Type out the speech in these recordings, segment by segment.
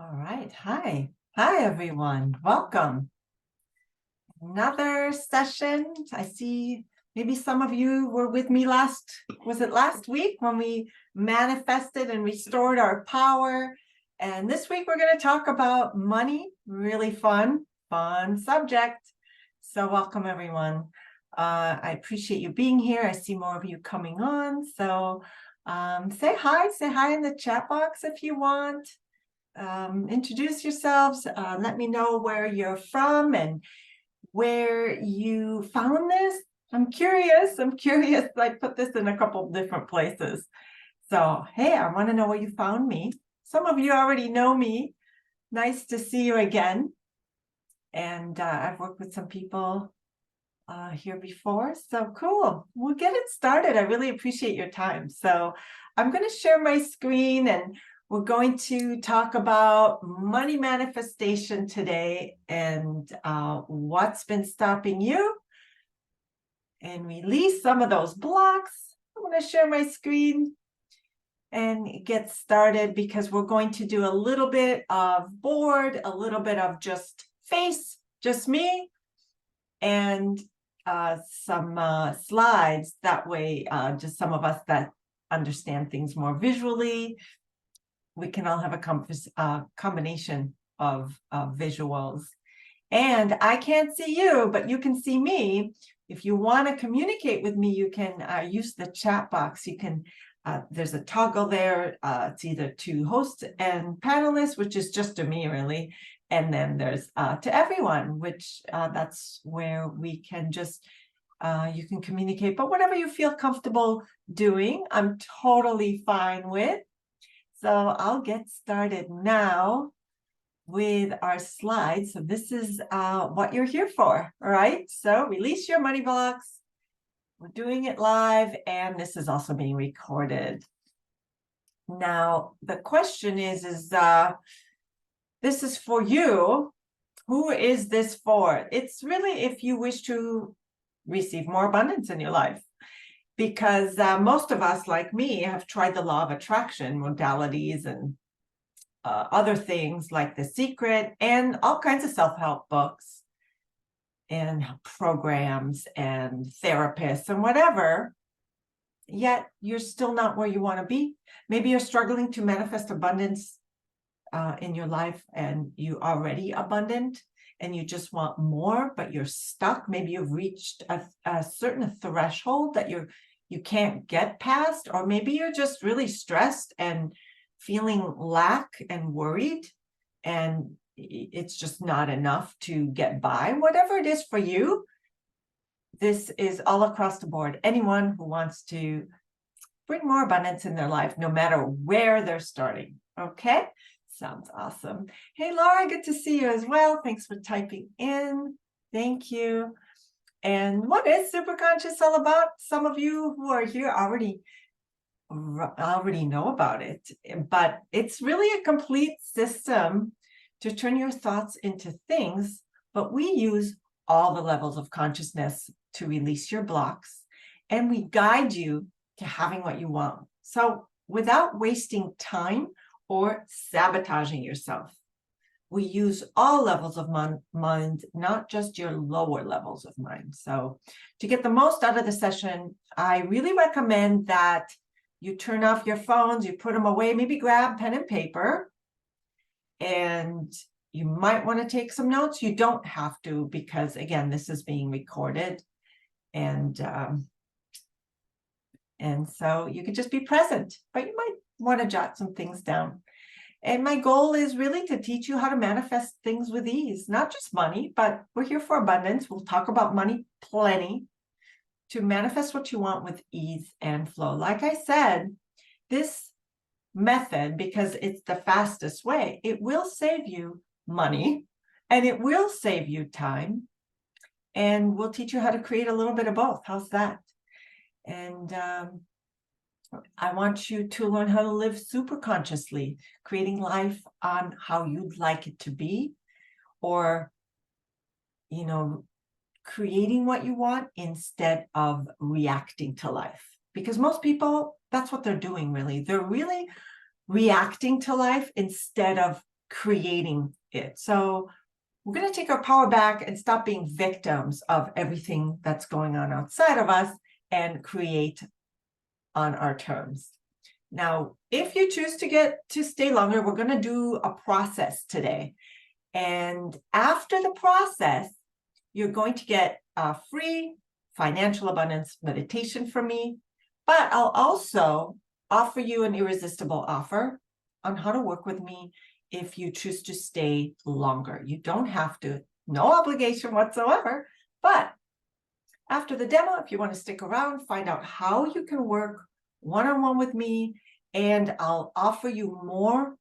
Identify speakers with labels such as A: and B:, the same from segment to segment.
A: All right. Hi. Hi, everyone. Welcome. Another session. I see maybe some of you were with me was it last week when we manifested and restored our power? And this week we're going to talk about money. Really fun subject. So welcome, everyone. I appreciate you being here. I see more of you coming on. So say hi in the chat box if you want. Introduce yourselves, let me know where you're from and where you found this. I'm curious. I put this in a couple of different places. So, hey, I want to know where you found me. Some of you already know me. Nice to see you again. And I've worked with some people here before. So cool. We'll get it started. I really appreciate your time. So I'm going to share my screen and we're going to talk about money manifestation today and what's been stopping you and release some of those blocks. I'm going to share my screen and get started because we're going to do a little bit of board, a little bit of just face, just me, and some slides. That way, just some of us that understand things more visually, we can all have a combination of visuals. And I can't see you, but you can see me. If you want to communicate with me, you can use the chat box. You can, there's a toggle there. It's either to host and panelists, which is just to me, really. And then there's to everyone, which that's where we can just, you can communicate. But whatever you feel comfortable doing, I'm totally fine with. So I'll get started now with our slides. So this is what you're here for, all right? So release your money blocks. We're doing it live, and this is also being recorded. Now, the question is this is for you. Who is this for? It's really if you wish to receive more abundance in your life. Because most of us, like me, have tried the law of attraction modalities and other things like The Secret and all kinds of self-help books and programs and therapists and whatever, yet you're still not where you want to be. Maybe you're struggling to manifest abundance in your life and you already abundant and you just want more, but you're stuck. Maybe you've reached a certain threshold that you can't get past, or maybe you're just really stressed and feeling lack and worried, and it's just not enough to get by. Whatever it is for you, this is all across the board. Anyone who wants to bring more abundance in their life, no matter where they're starting. Okay? Sounds awesome. Hey, Laura, good to see you as well. Thanks for typing in. Thank you. And what is Superconscious all about? Some of you who are here already know about it, but it's really a complete system to turn your thoughts into things, but we use all the levels of consciousness to release your blocks, and we guide you to having what you want. So without wasting time or sabotaging yourself, we use all levels of mind, not just your lower levels of mind. So to get the most out of the session, I really recommend that you turn off your phones, you put them away, maybe grab pen and paper, and you might want to take some notes. You don't have to, because again, this is being recorded. And so you could just be present, but you might want to jot some things down. And my goal is really to teach you how to manifest things with ease, not just money, but we're here for abundance. We'll talk about money plenty, to manifest what you want with ease and flow. Like I said, this method, because it's the fastest way, it will save you money and it will save you time. And we'll teach you how to create a little bit of both. How's that? And I want you to learn how to live super consciously, creating life on how you'd like it to be, or, you know, creating what you want instead of reacting to life. Because most people, that's what they're doing, really. They're really reacting to life instead of creating it. So we're going to take our power back and stop being victims of everything that's going on outside of us and create on our terms. Now, if you choose to stay longer, we're going to do a process today. And after the process, you're going to get a free financial abundance meditation from me, but I'll also offer you an irresistible offer on how to work with me if you choose to stay longer. You don't have to, no obligation whatsoever, but after the demo, if you want to stick around, find out how you can work one-on-one with me, and I'll offer you more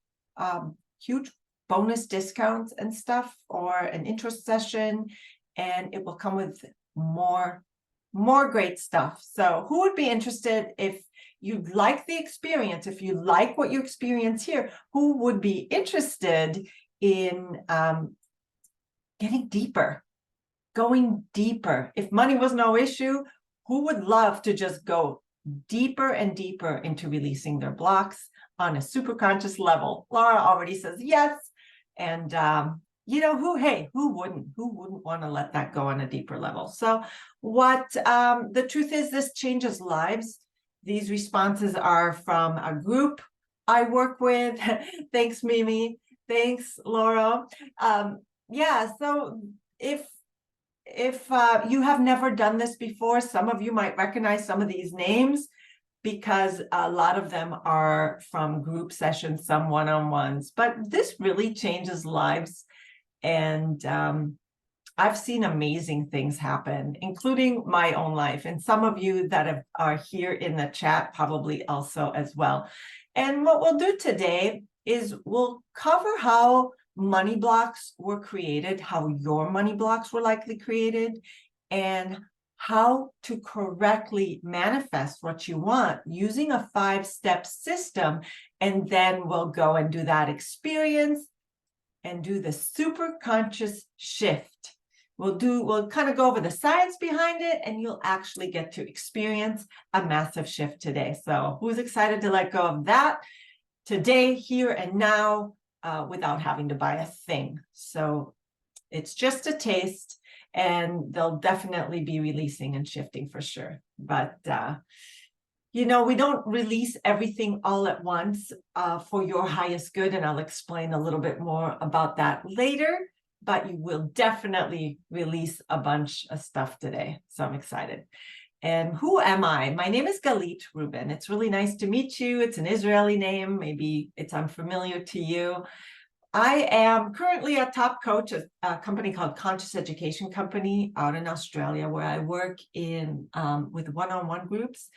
A: huge bonus discounts and stuff, or an intro session, and it will come with more great stuff. So who would be interested? If you like the experience, if you like what you experience here, who would be interested in getting deeper, going deeper? If money was no issue, who would love to just go deeper and deeper into releasing their blocks on a super conscious level? Laura already says yes. And who wouldn't want to let that go on a deeper level? So what the truth is, this changes lives. These responses are from a group I work with. Thanks, Mimi. Thanks, Laura. So if you have never done this before, some of you might recognize some of these names, because a lot of them are from group sessions, some one-on-ones, but this really changes lives. And I've seen amazing things happen, including my own life. And some of you that are here in the chat probably also as well. And what we'll do today is we'll cover how money blocks were created, how your money blocks were likely created, and how to correctly manifest what you want using a 5-step system. And then we'll go and do that experience and do the super conscious shift. We'll kind of go over the science behind it, and you'll actually get to experience a massive shift today. So who's excited to let go of that today, here and now, without having to buy a thing? So it's just a taste, and they'll definitely be releasing and shifting for sure. But we don't release everything all at once for your highest good, and I'll explain a little bit more about that later. But you will definitely release a bunch of stuff today. So I'm excited. And who am I? My name is Galit Rubin. It's really nice to meet you. It's an Israeli name. Maybe it's unfamiliar to you. I am currently a top coach at a company called Conscious Education Company out in Australia, where I work with one-on-one groups,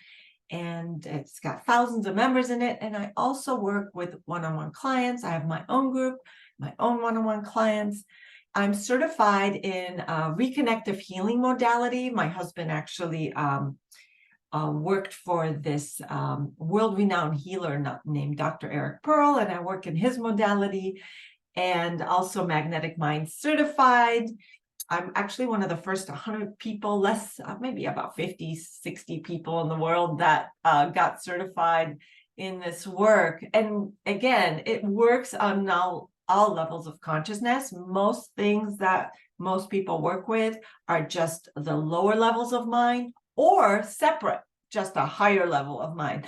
A: and it's got thousands of members in it. And I also work with one-on-one clients. I have my own group, my own one-on-one clients. I'm certified in reconnective healing modality. My husband actually worked for this world-renowned healer named Dr. Eric Pearl, and I work in his modality, and also Magnetic Mind certified. I'm actually one of the first 100 people, maybe about 50, 60 people in the world that got certified in this work. And again, it works on all levels of consciousness. Most things that most people work with are just the lower levels of mind, or separate, just a higher level of mind.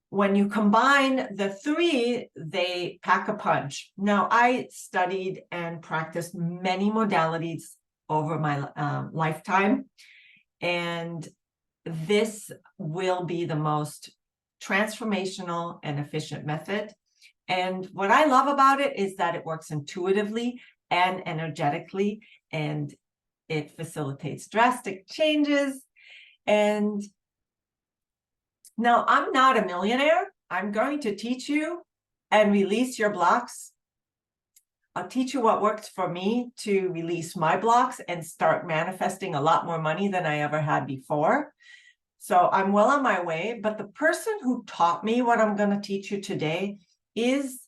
A: When you combine the three, they pack a punch. Now, I studied and practiced many modalities over my lifetime, and this will be the most transformational and efficient method. And what I love about it is that it works intuitively and energetically, and it facilitates drastic changes. And now, I'm not a millionaire. I'm going to teach you and release your blocks. I'll teach you what works for me to release my blocks and start manifesting a lot more money than I ever had before. So I'm well on my way. But the person who taught me what I'm going to teach you today is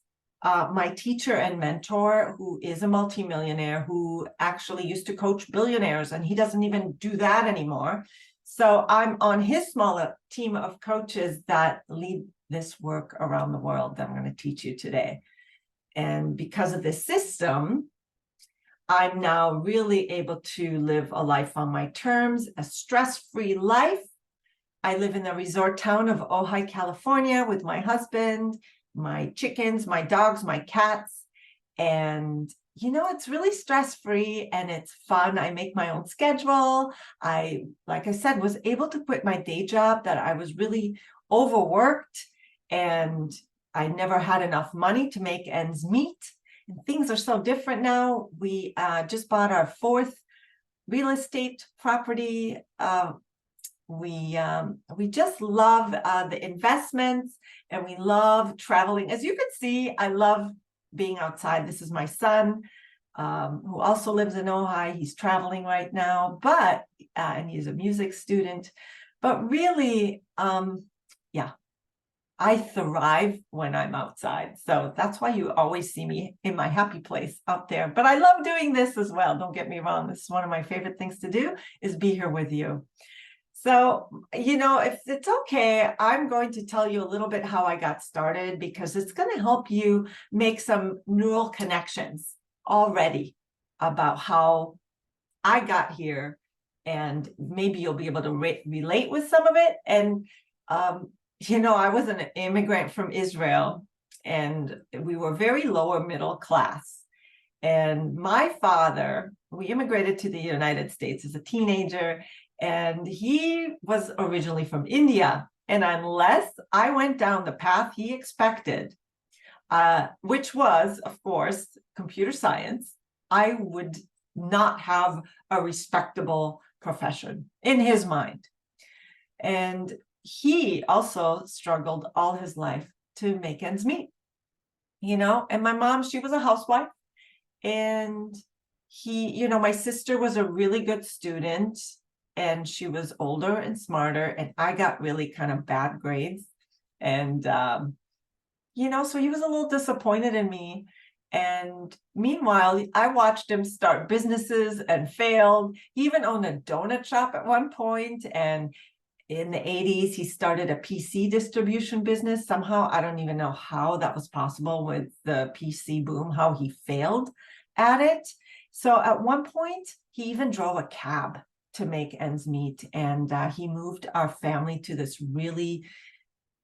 A: my teacher and mentor, who is a multimillionaire, who actually used to coach billionaires, and he doesn't even do that anymore. So I'm on his smaller team of coaches that lead this work around the world that I'm going to teach you today. And because of this system, I'm now really able to live a life on my terms, a stress-free life. I live in the resort town of Ojai, California with my husband, my chickens, my dogs, my cats. And, it's really stress-free and it's fun. I make my own schedule. Like I said, was able to quit my day job that I was really overworked, and I never had enough money to make ends meet. And things are so different now. We just bought our fourth real estate property. We just love the investments, and we love traveling. As you can see, I love being outside. This is my son, who also lives in Ojai. He's traveling right now, and he's a music student. But really, yeah, I thrive when I'm outside. So that's why you always see me in my happy place out there. But I love doing this as well. Don't get me wrong. This is one of my favorite things to do, is be here with you. So, if it's okay, I'm going to tell you a little bit how I got started, because it's going to help you make some neural connections already about how I got here. And maybe you'll be able to relate with some of it. And, I was an immigrant from Israel, and we were very lower middle class. And my father, we immigrated to the United States as a teenager, and he was originally from India. And unless I went down the path he expected, which was, of course, computer science, I would not have a respectable profession in his mind. And he also struggled all his life to make ends meet, and my mom, she was a housewife. And my sister was a really good student, and she was older and smarter, and I got really kind of bad grades. And, so he was a little disappointed in me. And meanwhile, I watched him start businesses and failed. He even owned a donut shop at one point. And in the 80s, he started a PC distribution business. Somehow, I don't even know how that was possible with the PC boom, how he failed at it. So at one point, he even drove a cab to make ends meet. And he moved our family to this really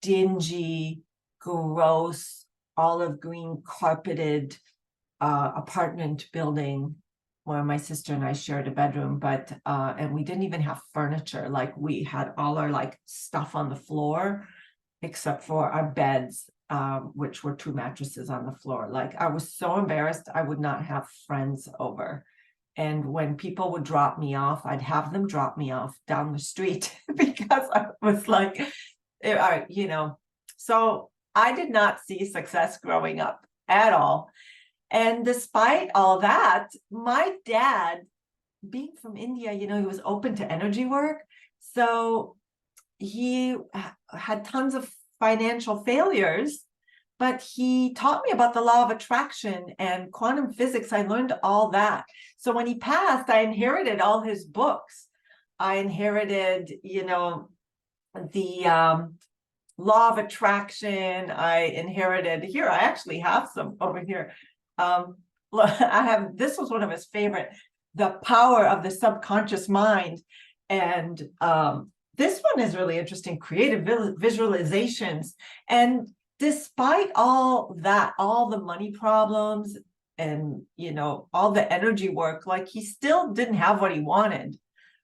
A: dingy, gross, olive green carpeted apartment building where my sister and I shared a bedroom, and we didn't even have furniture. Like, we had all our stuff on the floor, except for our beds, which were 2 mattresses on the floor. Like, I was so embarrassed. I would not have friends over. And when people would drop me off, I'd have them drop me off down the street because I was like, so I did not see success growing up at all. And despite all that, my dad, being from India, he was open to energy work. So he had tons of financial failures, but he taught me about the law of attraction and quantum physics. I learned all that. So when he passed, I inherited all his books. I inherited, the law of attraction. I inherited, here, I actually have some over here. This was one of his favorite, The Power of the Subconscious Mind. And this one is really interesting, creative visualizations. And despite all that, all the money problems and, all the energy work, he still didn't have what he wanted,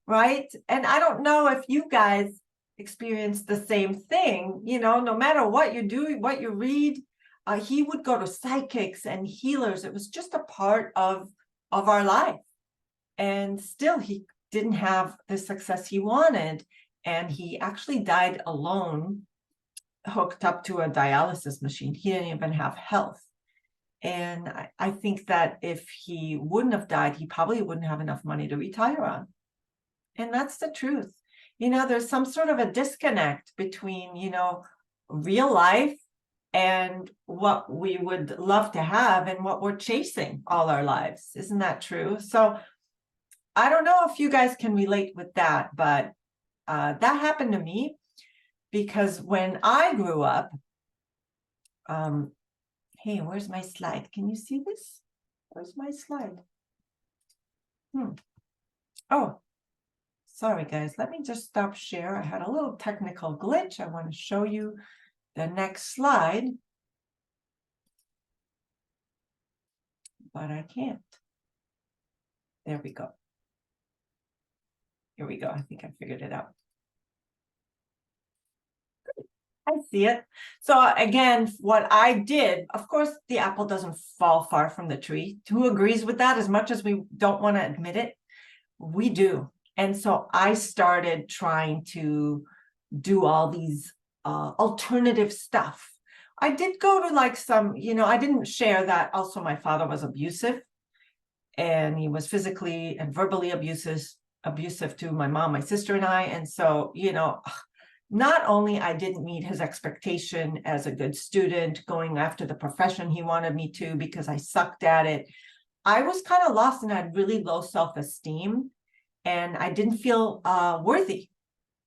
A: right? And I don't know if you guys experience the same thing, no matter what you do, what you read, he would go to psychics and healers. It was just a part of our life. And still, he didn't have the success he wanted. And he actually died alone, hooked up to a dialysis machine. He didn't even have health. And I think that if he wouldn't have died, he probably wouldn't have enough money to retire on. And that's the truth. There's some sort of a disconnect between, real life and what we would love to have and what we're chasing all our lives. Isn't that true? So I don't know if you guys can relate with that, but that happened to me because when I grew up, Hey, where's my slide? Can you see this? Where's my slide? Oh, sorry guys, let me just stop share. I had a little technical glitch. I want to show you the next slide, but I can't. There we go. Here we go. I think I figured it out. I see it. So again, what I did, of course, the apple doesn't fall far from the tree. Who agrees with that? As much as we don't want to admit it, we do. And so I started trying to do all these alternative stuff. I did go to like some, I didn't share that also my father was abusive, and he was physically and verbally abusive to my mom, my sister, and I. And so, not only I didn't meet his expectation as a good student, going after the profession he wanted me to because I sucked at it, I was kind of lost and had really low self-esteem, and I didn't feel worthy,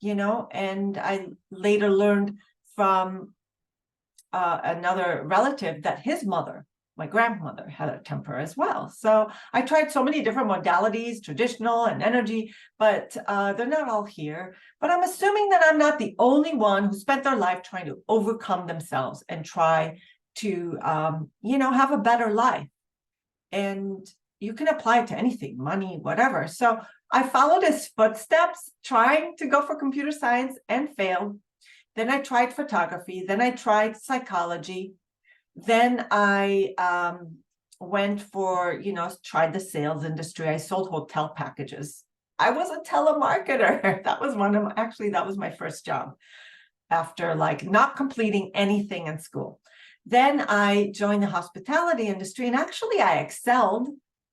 A: and I later learned from another relative that his mother, my grandmother, had a temper as well. So I tried so many different modalities, traditional and energy, but they're not all here. But I'm assuming that I'm not the only one who spent their life trying to overcome themselves and try to, have a better life. And you can apply it to anything, money, whatever. So I followed his footsteps, trying to go for computer science and failed. Then I tried photography. Then I tried psychology. Then I went for, tried the sales industry. I sold hotel packages. I was a telemarketer. That was my first job after like not completing anything in school. Then I joined the hospitality industry, and actually I excelled,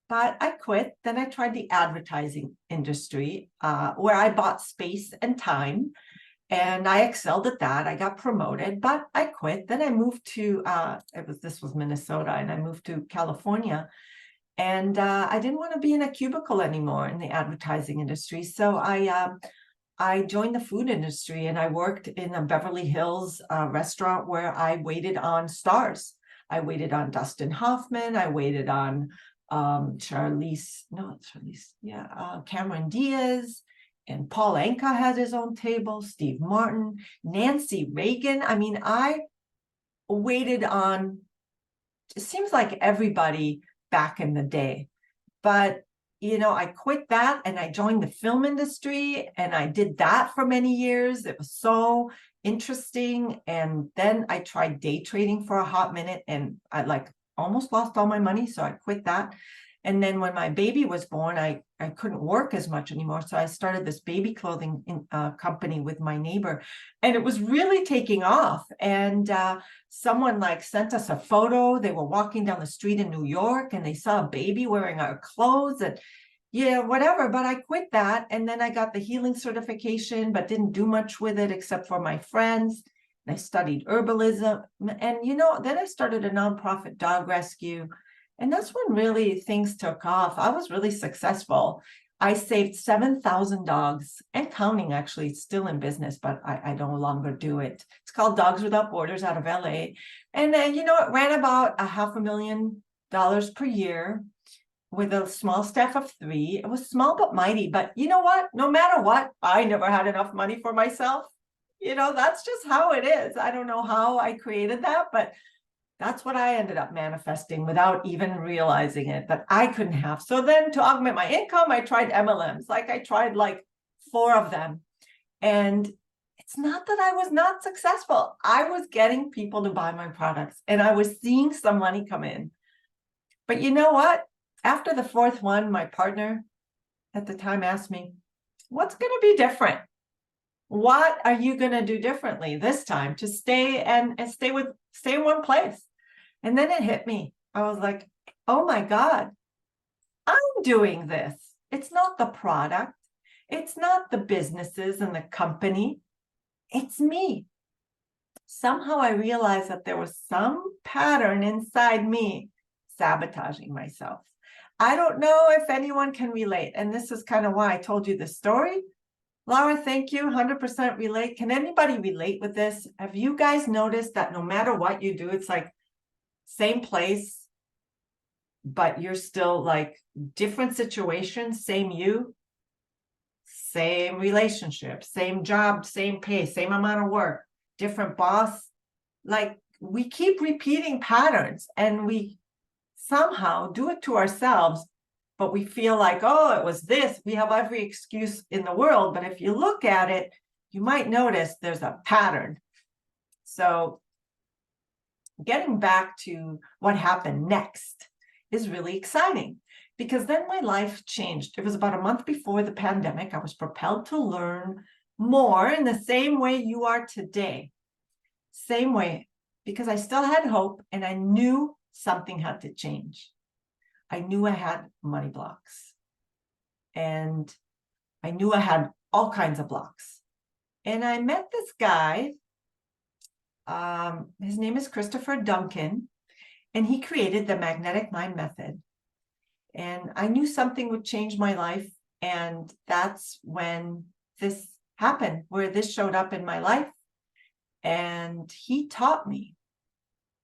A: but I quit. Then I tried the advertising industry, where I bought space and time, and I excelled at that. I got promoted, but I quit. Then I moved to, this was Minnesota, and I moved to California. And I didn't want to be in a cubicle anymore in the advertising industry. So I joined the food industry, and I worked in a Beverly Hills restaurant where I waited on stars. I waited on Dustin Hoffman. I waited on Cameron Diaz, and Paul Anka has his own table, Steve Martin, Nancy Reagan. I mean, I waited on, it seems like everybody back in the day, but I quit that and I joined the film industry, and I did that for many years. It was so interesting. And then I tried day trading for a hot minute, and I almost lost all my money. So I quit that. And then when my baby was born, I couldn't work as much anymore. So I started this baby clothing company with my neighbor, and it was really taking off. And someone sent us a photo. They were walking down the street in New York, and they saw a baby wearing our clothes, and whatever. But I quit that. And then I got the healing certification, but didn't do much with it except for my friends. And I studied herbalism. And, then I started a nonprofit dog rescue. And that's when really things took off. I was really successful. I saved 7,000 dogs and counting, actually. It's still in business, but I no longer do it. It's called Dogs Without Borders out of LA. And it ran about $500,000 per year with a small staff of 3. It was small but mighty. But you know what? No matter what, I never had enough money for myself. That's just how it is. I don't know how I created that, but that's what I ended up manifesting without even realizing it, that I couldn't have. So then to augment my income, I tried MLMs. I tried 4 of them. And it's not that I was not successful. I was getting people to buy my products, and I was seeing some money come in. But you know what? After the 4th one, my partner at the time asked me, what's going to be different? What are you going to do differently this time to stay in one place? And then it hit me. I was like, oh my God, I'm doing this. It's not the product. It's not the businesses and the company. It's me. Somehow I realized that there was some pattern inside me sabotaging myself. I don't know if anyone can relate. And this is kind of why I told you this story. Laura, thank you. 100% relate. Can anybody relate with this? Have you guys noticed that no matter what you do, it's like same place, but you're still like different situations, same you, same relationship, same job, same pay, same amount of work, different boss. Like we keep repeating patterns and we somehow do it to ourselves, but we feel like, oh, it was this. We have every excuse in the world. But if you look at it, you might notice there's a pattern. So getting back to what happened next is really exciting, because then my life changed. It was about a month before the pandemic. I was propelled to learn more in the same way you are today. Same way, because I still had hope and I knew something had to change. I knew I had money blocks and I knew I had all kinds of blocks. And I met this guy. His name is Christopher Duncan, and he created the Magnetic Mind Method. And I knew something would change my life. And that's when this happened, where this showed up in my life. And he taught me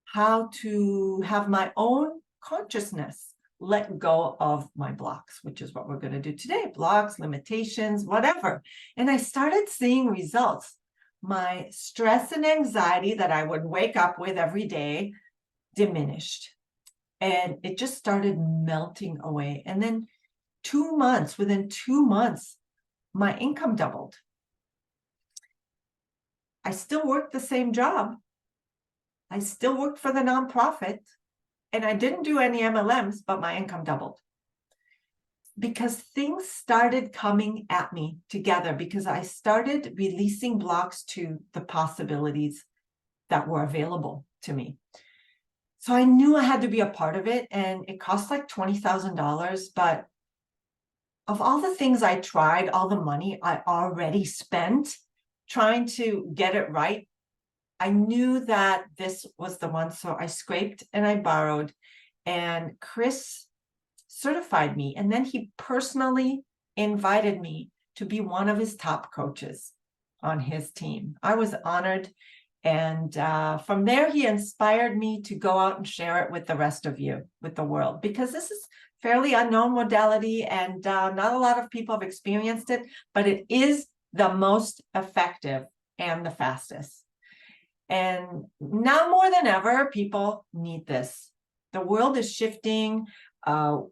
A: how to have my own consciousness let go of my blocks, which is what we're going to do today. Blocks, limitations, whatever. And I started seeing results. My stress and anxiety that I would wake up with every day diminished. And it just started melting away. And then within 2 months, my income doubled. I still worked the same job. I still worked for the nonprofit, and I didn't do any MLMs, but my income doubled. Because things started coming at me together, because I started releasing blocks to the possibilities that were available to me. So I knew I had to be a part of it, and it cost like $20,000. But of all the things I tried, all the money I already spent trying to get it right, I knew that this was the one. So I scraped and I borrowed, and Chris certified me. And then he personally invited me to be one of his top coaches on his team. I was honored. And from there, he inspired me to go out and share it with the rest of you, with the world, because this is fairly unknown modality, and not a lot of people have experienced it, but it is the most effective and the fastest. And now more than ever, people need this. The world is shifting, and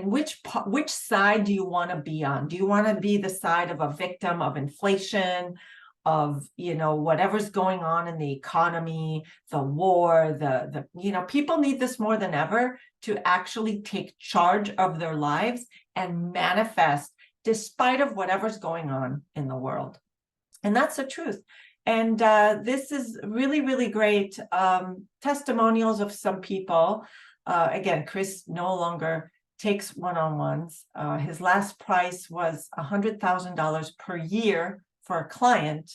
A: which side do you want to be on? Do you want to be the side of a victim of inflation, of, whatever's going on in the economy, the war, people need this more than ever to actually take charge of their lives and manifest despite of whatever's going on in the world. And that's the truth. And this is really, really great testimonials of some people. Again, Chris no longer takes one-on-ones. His last price was $100,000 per year for a client.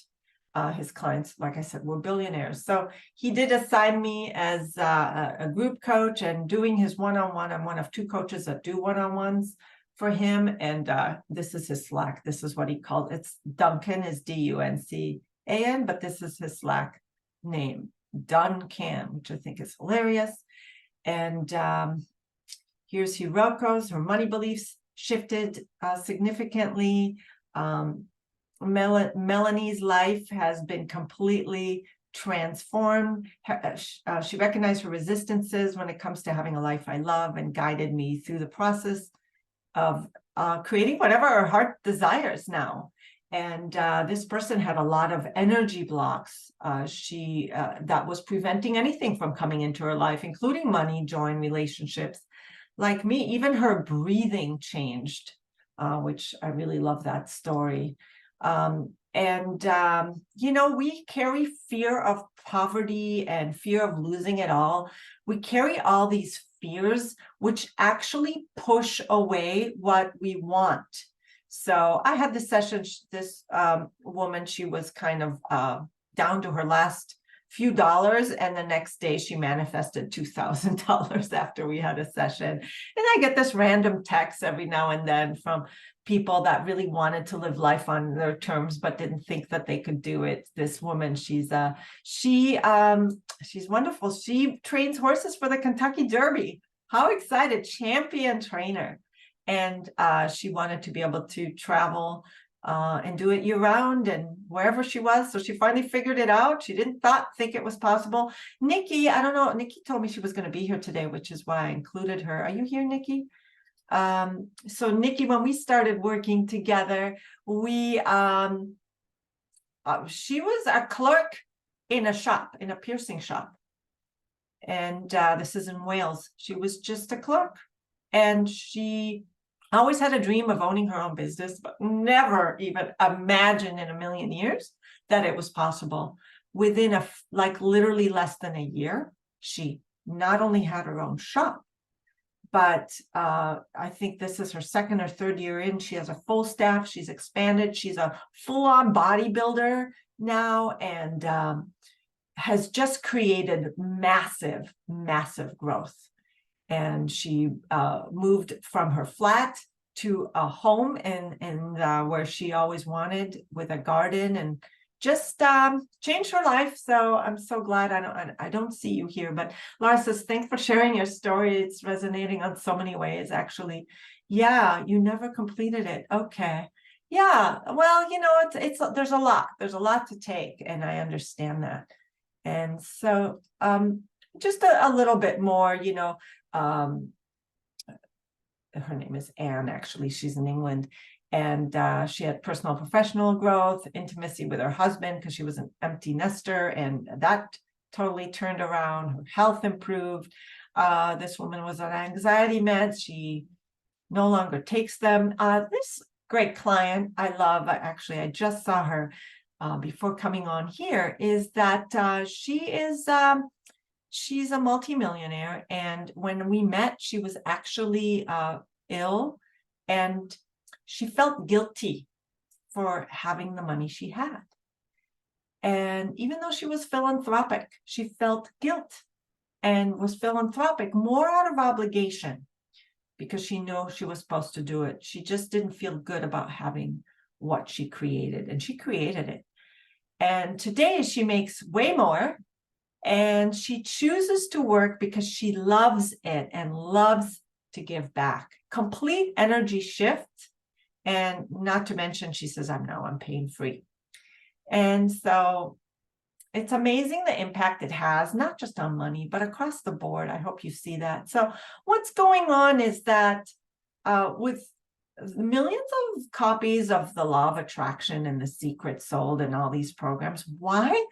A: His clients, like I said, were billionaires. So he did assign me as a group coach, and doing his one-on-one. I'm one of 2 coaches that do one-on-ones for him. And this is his Slack. This is what he called it. Duncan is Duncan, but this is his Slack name, Duncan, which I think is hilarious. And here's Hiroko's. Her money beliefs shifted significantly. Melanie's life has been completely transformed. She recognized her resistances when it comes to having a life I love, and guided me through the process of creating whatever her heart desires now. And this person had a lot of energy blocks. That was preventing anything from coming into her life, including money, joy, and relationships. Like me, even her breathing changed, which I really love that story. We carry fear of poverty and fear of losing it all. We carry all these fears, which actually push away what we want. So I had this session, this woman, she was kind of down to her last few dollars, and the next day she manifested $2,000 after we had a session. And I get this random text every now and then from people that really wanted to live life on their terms, but didn't think that they could do it. This woman, she's wonderful. She trains horses for the Kentucky Derby. How excited, champion trainer. And she wanted to be able to travel and do it year round and wherever she was. So she finally figured it out. She didn't think it was possible. Nikki, I don't know, Nikki told me she was going to be here today, which is why I included her. Are you here, Nikki? So Nikki, when we started working together, she was a clerk in a shop, in a piercing shop. And this is in Wales. She was just a clerk. And she always had a dream of owning her own business, but never even imagined in a million years that it was possible. Within literally less than a year, she not only had her own shop, but I think this is her second or third year in. She has a full staff. She's expanded. She's a full-on bodybuilder now, and has just created massive, massive growth. And she moved from her flat to a home and where she always wanted, with a garden, and just changed her life. So I'm so glad. I don't see you here, but Laura says, thanks for sharing your story. It's resonating on so many ways, actually. Yeah, you never completed it. Okay. Yeah, well, there's a lot to take, and I understand that. And so just a little bit more, her name is Anne, actually. She's in England. And she had personal professional growth, intimacy with her husband, because she was an empty nester, and that totally turned around. Her health improved. This woman was on anxiety meds. She no longer takes them. This great client I love, I just saw her before coming on here, is that she's a multimillionaire. And when we met, she was actually ill, and she felt guilty for having the money she had. And even though she was philanthropic, she felt guilt and was philanthropic more out of obligation, because she knew she was supposed to do it. She just didn't feel good about having what she created, and she created it. And today she makes way more, and she chooses to work because she loves it and loves to give back. Complete energy shift. And not to mention, she says, I'm pain free. And so it's amazing the impact it has, not just on money, but across the board. I hope you see that. So what's going on is that with millions of copies of The Law of Attraction and The Secret sold and all these programs, why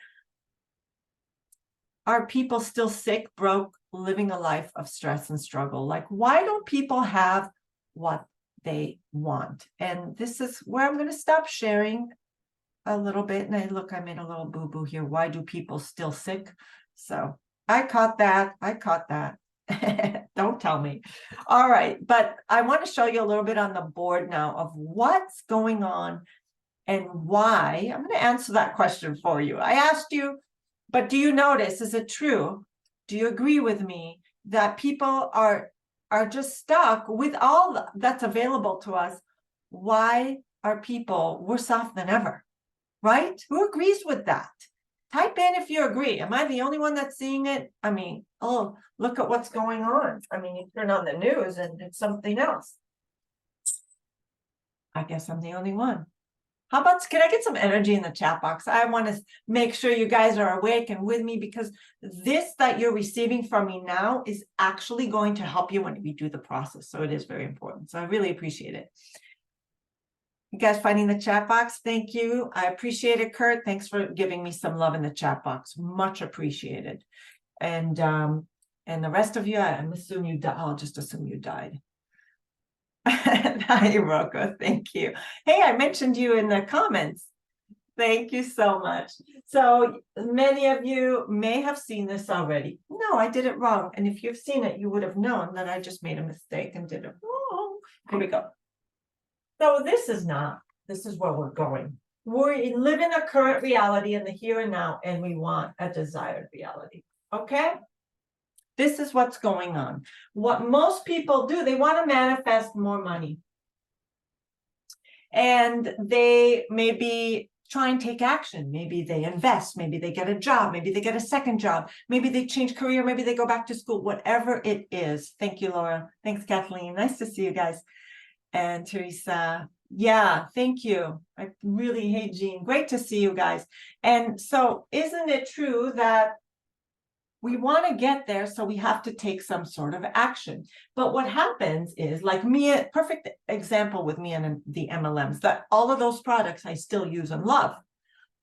A: are people still sick, broke, living a life of stress and struggle? Like, why don't people have what they want? And this is where I'm going to stop sharing a little bit. And I made a little boo-boo here. Why do people still sick? So I caught that. Don't tell me. All right. But I want to show you a little bit on the board now of what's going on and why. I'm going to answer that question for you. I asked you, but do you notice, is it true? Do you agree with me that people are just stuck with all that's available to us? Why are people worse off than ever? Right? Who agrees with that? Type in if you agree. Am I the only one that's seeing it? I mean, oh, look at what's going on. I mean, you turn on the news and it's something else. I guess I'm the only one. How about, can I get some energy in the chat box? I want to make sure you guys are awake and with me, because this that you're receiving from me now is actually going to help you when we do the process. So it is very important. So I really appreciate it. You guys finding the chat box? Thank you. I appreciate it, Kurt. Thanks for giving me some love in the chat box. Much appreciated. And the rest of you, I'm assuming you died. I'll just assume you died. Hi, Rocco. Thank you. Hey, I mentioned you in the comments. Thank you so much. So many of you may have seen this already. No, I did it wrong. And if you've seen it, you would have known that I just made a mistake and did it wrong. Here we go. So this is where we're going. We live in a current reality in the here and now, and we want a desired reality. Okay? This is what's going on. What most people do, they want to manifest more money. and they maybe try and take action. Maybe they invest, maybe they get a job, maybe they get a second job, maybe they change career, maybe they go back to school, whatever it is. Thank you, Laura. Thanks, Kathleen. Nice to see you guys. And Teresa, yeah, thank you. I really hate Jean. Great to see you guys. And so isn't it true that we want to get there, so we have to take some sort of action? But what happens is, like me, a perfect example with me and the MLMs, that all of those products I still use and love.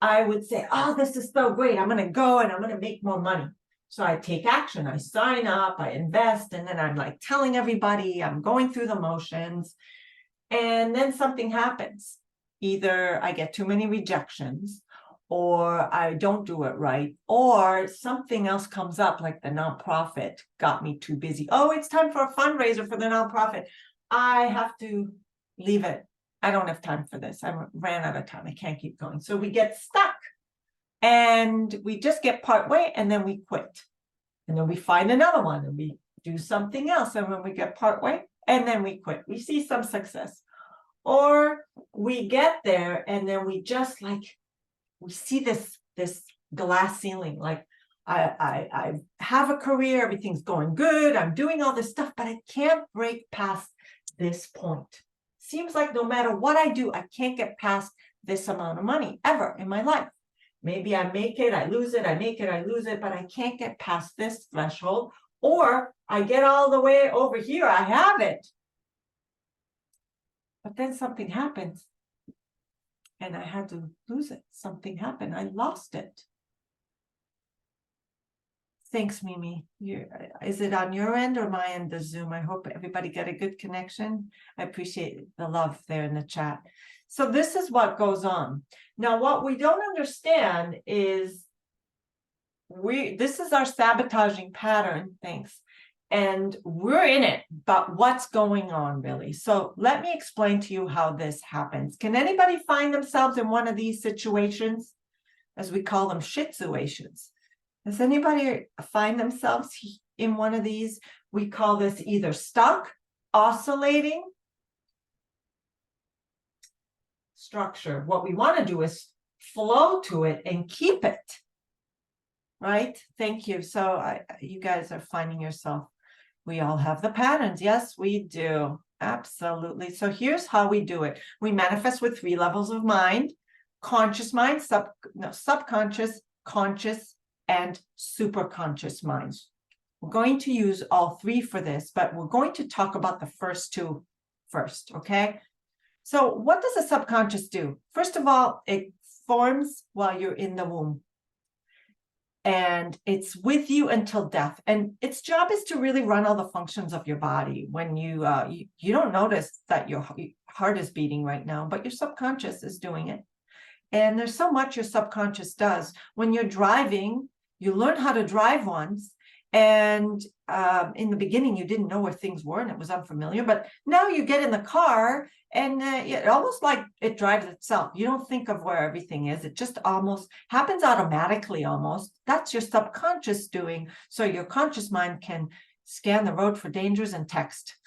A: I would say, oh, this is so great. I'm going to go and I'm going to make more money. So I take action. I sign up, I invest, and then I'm like telling everybody, I'm going through the motions. And then something happens. Either I get too many rejections, or I don't do it right, or something else comes up, like the nonprofit got me too busy. Oh, it's time for a fundraiser for the nonprofit. I have to leave it. I don't have time for this. I ran out of time. I can't keep going. So we get stuck and we just get part way, and then we quit. And then we find another one and we do something else. And when we get part way, and then we quit, we see some success. Or we get there and then we just like, we see this glass ceiling. Like I have a career, everything's going good, I'm doing all this stuff, but I can't break past this point. Seems like no matter what I do, I can't get past this amount of money ever in my life. Maybe I make it, I lose it, I make it, I lose it, but I can't get past this threshold. Or I get all the way over here, I have it. But then something happens and I had to lose it. Something happened, I lost it. Thanks, Mimi. Is it on your end or my end, the Zoom? I hope everybody get a good connection. I appreciate the love there in the chat. So this is what goes on. Now, what we don't understand is this is our sabotaging pattern. Thanks. And we're in it, but what's going on really? So let me explain to you how this happens. Can anybody find themselves in one of these situations, as we call them, shitsuations? Does anybody find themselves in one of these? We call this either stuck, oscillating, structure. What we want to do is flow to it and keep it. Right? Thank you. So you guys are finding yourself. We all have the patterns. Yes, we do. Absolutely. So here's how we do it. We manifest with 3 levels of mind: conscious mind, subconscious, conscious, and superconscious minds. We're going to use all 3 for this, but we're going to talk about the first 2 first, okay? So what does the subconscious do? First of all, it forms while you're in the womb. And it's with you until death. And its job is to really run all the functions of your body. When you don't notice that your heart is beating right now, but your subconscious is doing it. And there's so much your subconscious does. When you're driving, you learn how to drive once. And in the beginning, you didn't know where things were and it was unfamiliar. But now you get in the car and it almost like it drives itself. You don't think of where everything is. It just almost happens automatically almost. That's your subconscious doing. So your conscious mind can scan the road for dangers and text,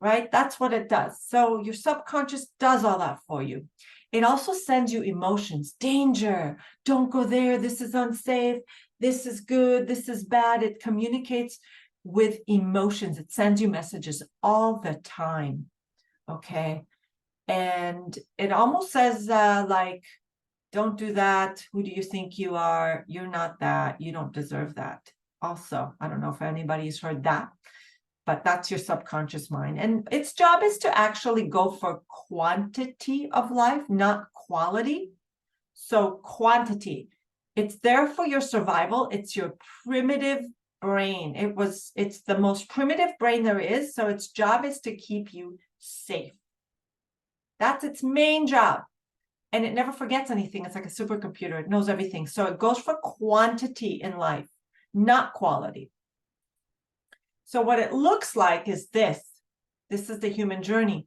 A: right? That's what it does. So your subconscious does all that for you. It also sends you emotions: danger, don't go there, this is unsafe, this is good, this is bad. It communicates with emotions. It sends you messages all the time, okay? And it almost says like, don't do that, who do you think you are, you're not that, you don't deserve that. Also, I don't know if anybody's heard that, but that's your subconscious mind. And its job is to actually go for quantity of life, not quality. So quantity, it's there for your survival. It's your primitive brain. It's the most primitive brain there is. So its job is to keep you safe. That's its main job. And it never forgets anything. It's like a supercomputer. It knows everything. So it goes for quantity in life, not quality. So what it looks like is this. This is the human journey.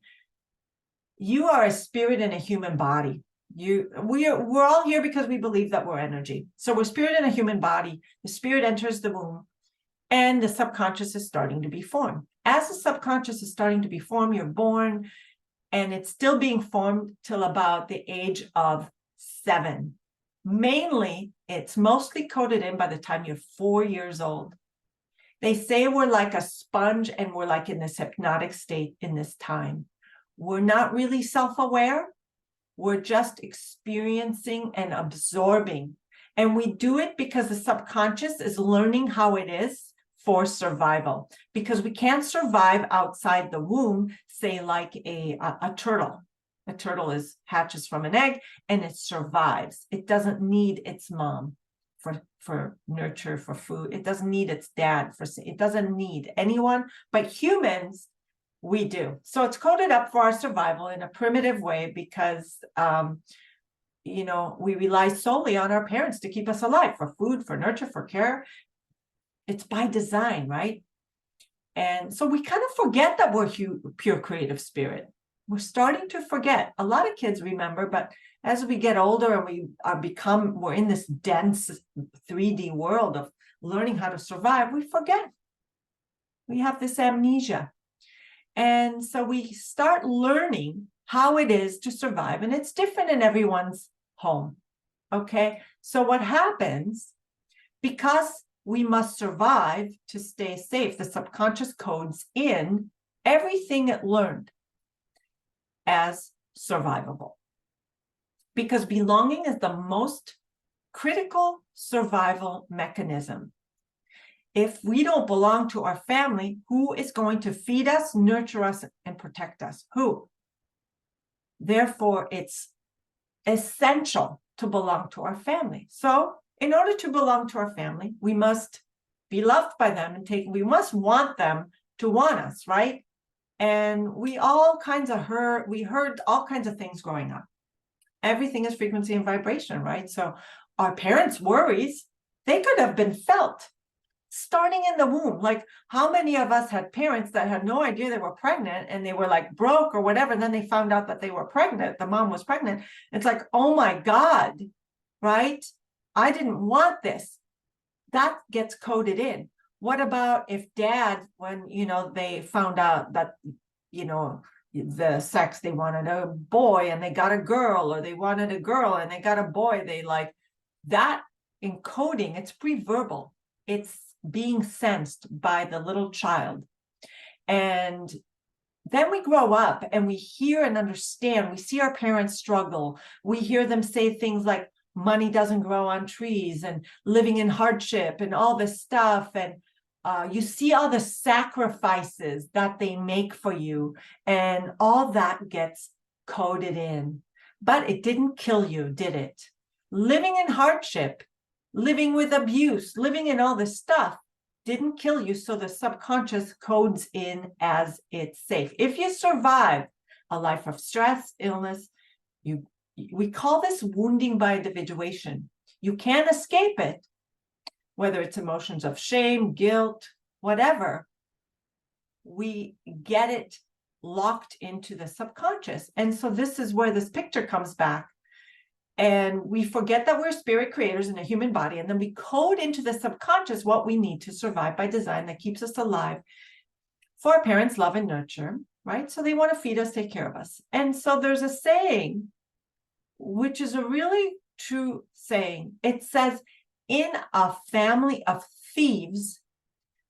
A: You are a spirit in a human body. We're all here because we believe that we're energy. So we're spirit in a human body. The spirit enters the womb and the subconscious is starting to be formed. As the subconscious is starting to be formed, you're born. and it's still being formed till about the age of 7. Mainly, it's mostly coded in by the time you're 4 years old. They say we're like a sponge and we're like in this hypnotic state in this time. We're not really self-aware. We're just experiencing and absorbing. And we do it because the subconscious is learning how it is for survival. Because we can't survive outside the womb, say like a turtle. A turtle hatches from an egg and it survives. It doesn't need its mom for nurture, for food. It doesn't need its dad it doesn't need anyone, but humans, we do. So it's coded up for our survival in a primitive way because, we rely solely on our parents to keep us alive, for food, for nurture, for care. It's by design, right? And so we kind of forget that we're pure creative spirit. We're starting to forget. A lot of kids remember, but as we get older and we're in this dense 3D world of learning how to survive, we forget. We have this amnesia. And so we start learning how it is to survive, and it's different in everyone's home. Okay, so what happens, because we must survive to stay safe, the subconscious codes in everything it learned as survivable. Because belonging is the most critical survival mechanism. If we don't belong to our family, who is going to feed us, nurture us, and protect us? Who? Therefore, it's essential to belong to our family. So in order to belong to our family, we must be loved by them and we must want them to want us, right? And we heard all kinds of things growing up. Everything is frequency and vibration, right? So our parents' worries, they could have been felt starting in the womb. Like, how many of us had parents that had no idea they were pregnant and they were like broke or whatever, and then they found out that they were pregnant, the mom was pregnant. It's like, oh my God, right? I didn't want this. That gets coded in. What about if dad, when, they found out that, the sex, they wanted a boy and they got a girl, or they wanted a girl and they got a boy, they like that encoding, it's pre-verbal. It's being sensed by the little child. And then we grow up and we hear and understand, we see our parents struggle. We hear them say things like money doesn't grow on trees and living in hardship and all this stuff. And you see all the sacrifices that they make for you, and all that gets coded in. But it didn't kill you, did it? Living in hardship, living with abuse, living in all this stuff didn't kill you, so the subconscious codes in as it's safe. If you survive a life of stress, illness, we call this wounding by individuation. You can't escape it, whether it's emotions of shame, guilt, whatever. We get it locked into the subconscious. And so this is where this picture comes back. And we forget that we're spirit creators in a human body, and then we code into the subconscious what we need to survive by design that keeps us alive for our parents' love and nurture, right? So they want to feed us, take care of us. And so there's a saying, which is a really true saying. It says, in a family of thieves,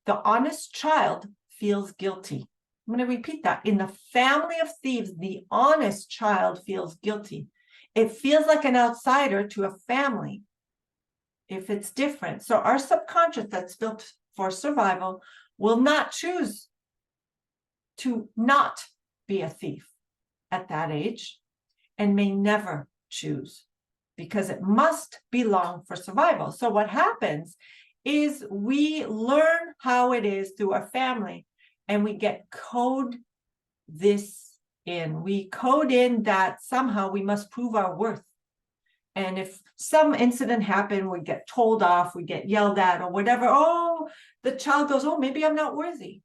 A: the honest child feels guilty. I'm going to repeat that. In the family of thieves, the honest child feels guilty. It feels like an outsider to a family if it's different. So our subconscious that's built for survival will not choose to not be a thief at that age, and may never choose, because it must belong for survival. So what happens is we learn how it is through our family, and we code this in. We code in that somehow we must prove our worth. And if some incident happened, we get told off, we get yelled at or whatever. Oh, the child goes, oh, maybe I'm not worthy.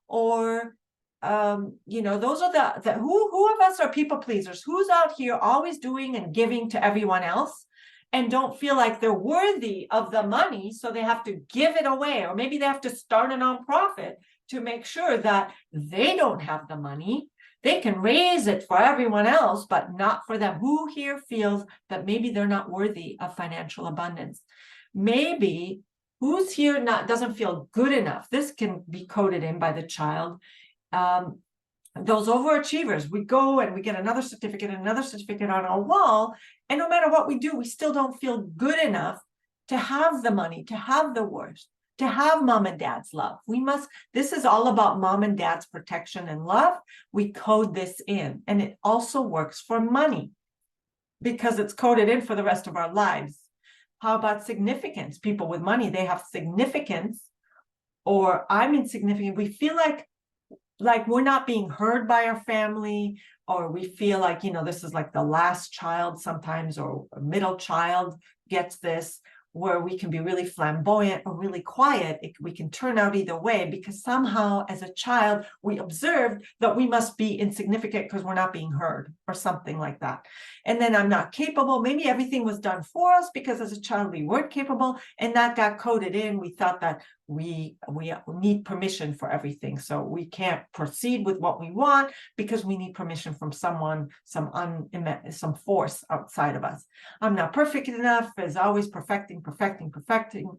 A: Or, those are who of us are people pleasers? Who's out here always doing and giving to everyone else and don't feel like they're worthy of the money, so they have to give it away, or maybe they have to start a nonprofit to make sure that they don't have the money, They can raise it for everyone else, but not for them. Who here feels that maybe they're not worthy of financial abundance? Maybe who's here doesn't feel good enough? This can be coded in by the child. Those overachievers, we go and we get another certificate and another certificate on our wall, and no matter what we do, we still don't feel good enough to have the money, to have the worth, to have mom and dad's love. This is all about mom and dad's protection and love. We code this in, and it also works for money because it's coded in for the rest of our lives. How about significance? People with money, they have significance, or I'm insignificant. We feel like we're not being heard by our family, or we feel like, this is like the last child sometimes, or a middle child gets this, where we can be really flamboyant or really quiet. We can turn out either way, because somehow as a child, we observed that we must be insignificant because we're not being heard or something like that. And then I'm not capable. Maybe everything was done for us because as a child, we weren't capable, and that got coded in. We thought that we need permission for everything. So we can't proceed with what we want because we need permission from someone, some force outside of us. I'm not perfect enough is always perfecting.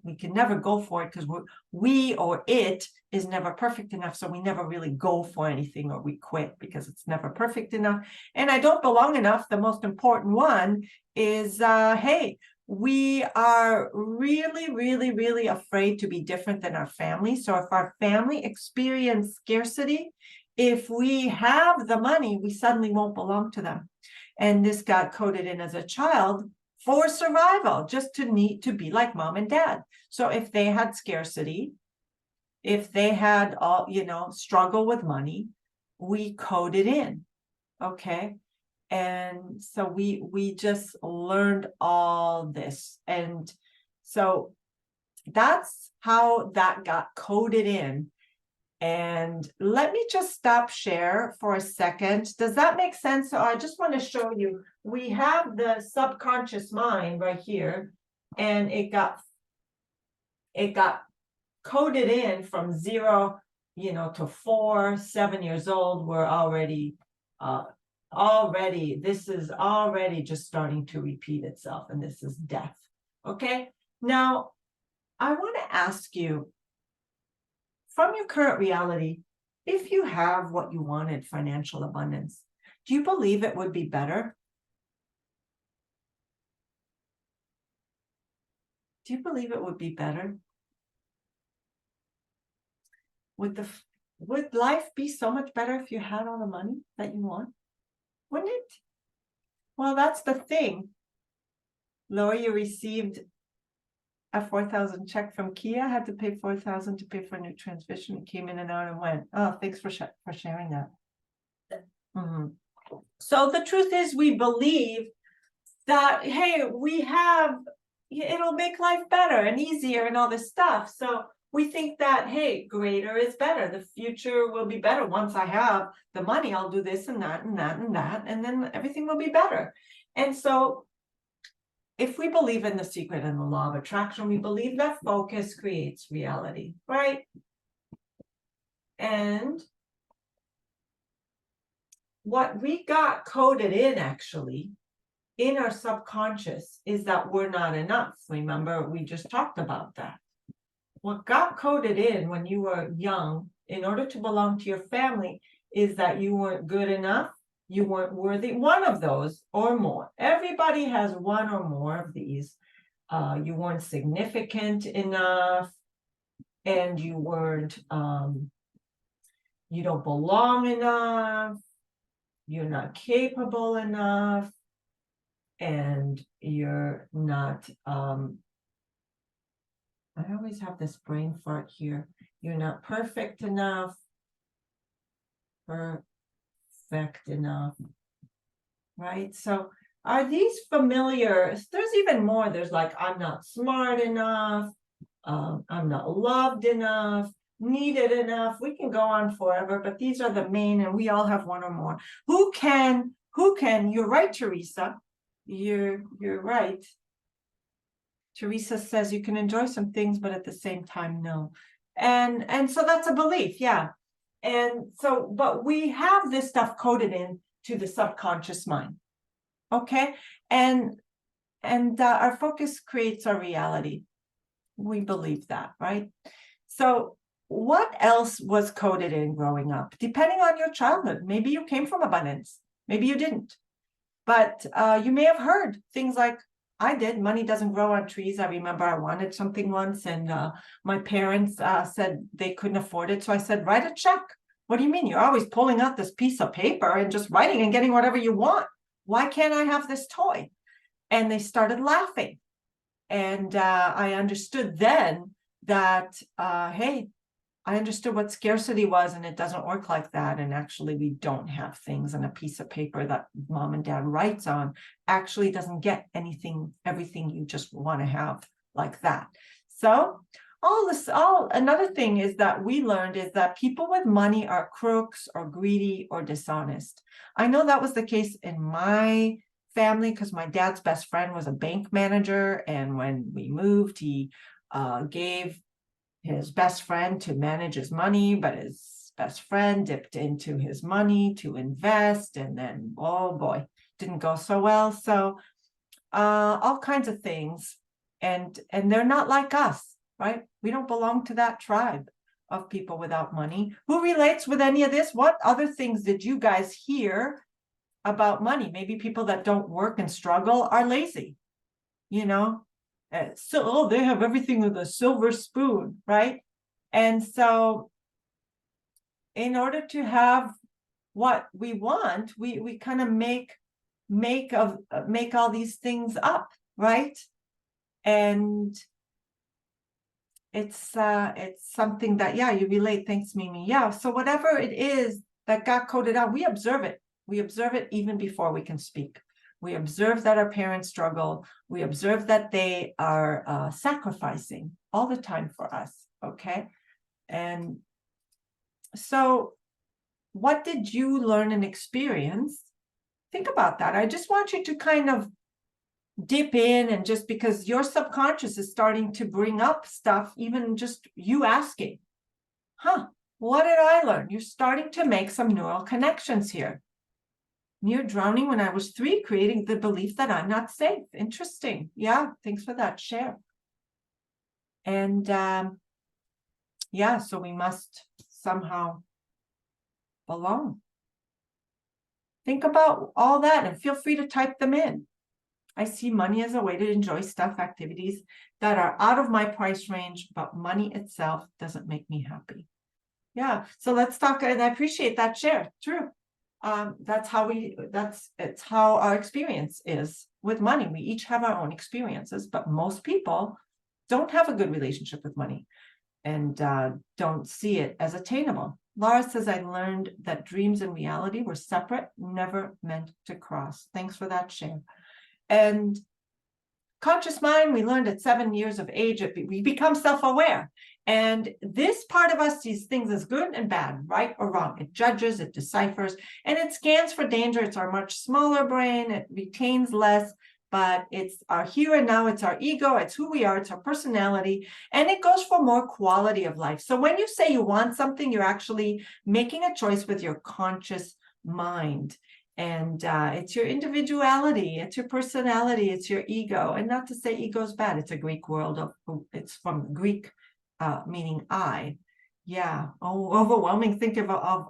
A: We can never go for it because we or it is never perfect enough. So we never really go for anything, or we quit because it's never perfect enough. And I don't belong enough. The most important one is, hey, we are really, really, really afraid to be different than our family. So if our family experience scarcity, if we have the money, we suddenly won't belong to them. And this got coded in as a child for survival, just to need to be like mom and dad. So if they had scarcity, if they had struggle with money, we coded in, okay? And so we just learned all this. And so that's how that got coded in. And let me just stop share for a second. Does that make sense? So I just want to show you, we have the subconscious mind right here, and it got coded in from 0, to 4, 7 years old. We're already this is already just starting to repeat itself, and this is death. Okay, now I want to ask you, from your current reality, if you have what you wanted, financial abundance, do you believe it would be better? Do you believe it would be better? Would life be so much better if you had all the money that you want? Wouldn't it? Well, that's the thing. Lori, you received a 4,000 check from Kia. Had to pay 4,000 to pay for a new transmission. It came in and out and went. Oh, thanks for sharing that. So the truth is, we believe that, hey, it'll make life better and easier and all this stuff. So we think that, hey, greater is better. The future will be better. Once I have the money, I'll do this and that and that and that, and then everything will be better. And so if we believe in the secret and the law of attraction, we believe that focus creates reality, right? And what we got coded in, actually, in our subconscious, is that we're not enough. Remember, we just talked about that. What got coded in when you were young, in order to belong to your family, is that you weren't good enough, you weren't worthy, one of those or more. Everybody has one or more of these. You weren't significant enough, and you weren't, you don't belong enough, you're not capable enough, and you're not, I always have this brain fart here. You're not perfect enough, right? So are these familiar? There's even more. There's like, I'm not smart enough, I'm not loved enough, needed enough. We can go on forever, but these are the main, and we all have one or more. Who can, you're right, Teresa. You're right. Teresa says you can enjoy some things, but at the same time, no. And so that's a belief, yeah. And so, but we have this stuff coded in to the subconscious mind. Okay. And our focus creates our reality. We believe that, right? So what else was coded in growing up? Depending on your childhood, maybe you came from abundance, maybe you didn't. But you may have heard things like I did, money doesn't grow on trees. I remember I wanted something once and my parents said they couldn't afford it. So I said, write a check. What do you mean? You're always pulling out this piece of paper and just writing and getting whatever you want. Why can't I have this toy? And they started laughing. And I understood then that, hey, I understood what scarcity was, and it doesn't work like that. And actually, we don't have things on a piece of paper that mom and dad writes on. Actually doesn't get everything you just want to have like that. So another thing is that we learned is that people with money are crooks or greedy or dishonest. I know that was the case in my family because my dad's best friend was a bank manager. And when we moved, he gave his best friend to manage his money, but his best friend dipped into his money to invest, and then, oh boy, didn't go so well. So all kinds of things, and they're not like us, right? We don't belong to that tribe of people without money. Who relates with any of this? What other things did you guys hear about money? Maybe people that don't work and struggle are lazy, you know? So they have everything with a silver spoon, right? And so in order to have what we want, we kind of make all these things up, right? And it's something that, yeah, you relate. Thanks, Mimi. Yeah, so whatever it is that got coded out, we observe it. We observe it even before we can speak. We observe that our parents struggle. We observe that they are sacrificing all the time for us, okay? And so what did you learn and experience? Think about that. I just want you to kind of dip in, and just because your subconscious is starting to bring up stuff, even just you asking, what did I learn? You're starting to make some neural connections here. Near drowning when I was 3, creating the belief that I'm not safe. Interesting. Yeah, thanks for that share. And yeah, so we must somehow belong. Think about all that and feel free to type them in. I see money as a way to enjoy stuff, activities that are out of my price range, but money itself doesn't make me happy. Yeah, so let's talk, and I appreciate that share. True. It's how our experience is with money. We each have our own experiences, but most people don't have a good relationship with money and don't see it as attainable. Laura says, I learned that dreams and reality were separate, never meant to cross. Thanks for that share. And conscious mind, we learned at 7 years of age, we become self-aware. And this part of us sees things as good and bad, right or wrong. It judges, it deciphers, and it scans for danger. It's our much smaller brain. It retains less, but it's our here and now. It's our ego. It's who we are. It's our personality. And it goes for more quality of life. So when you say you want something, you're actually making a choice with your conscious mind. And it's your individuality, it's your personality, it's your ego. And not to say ego is bad. It's a Greek it's from Greek, meaning I. Yeah. Oh, overwhelming. Think of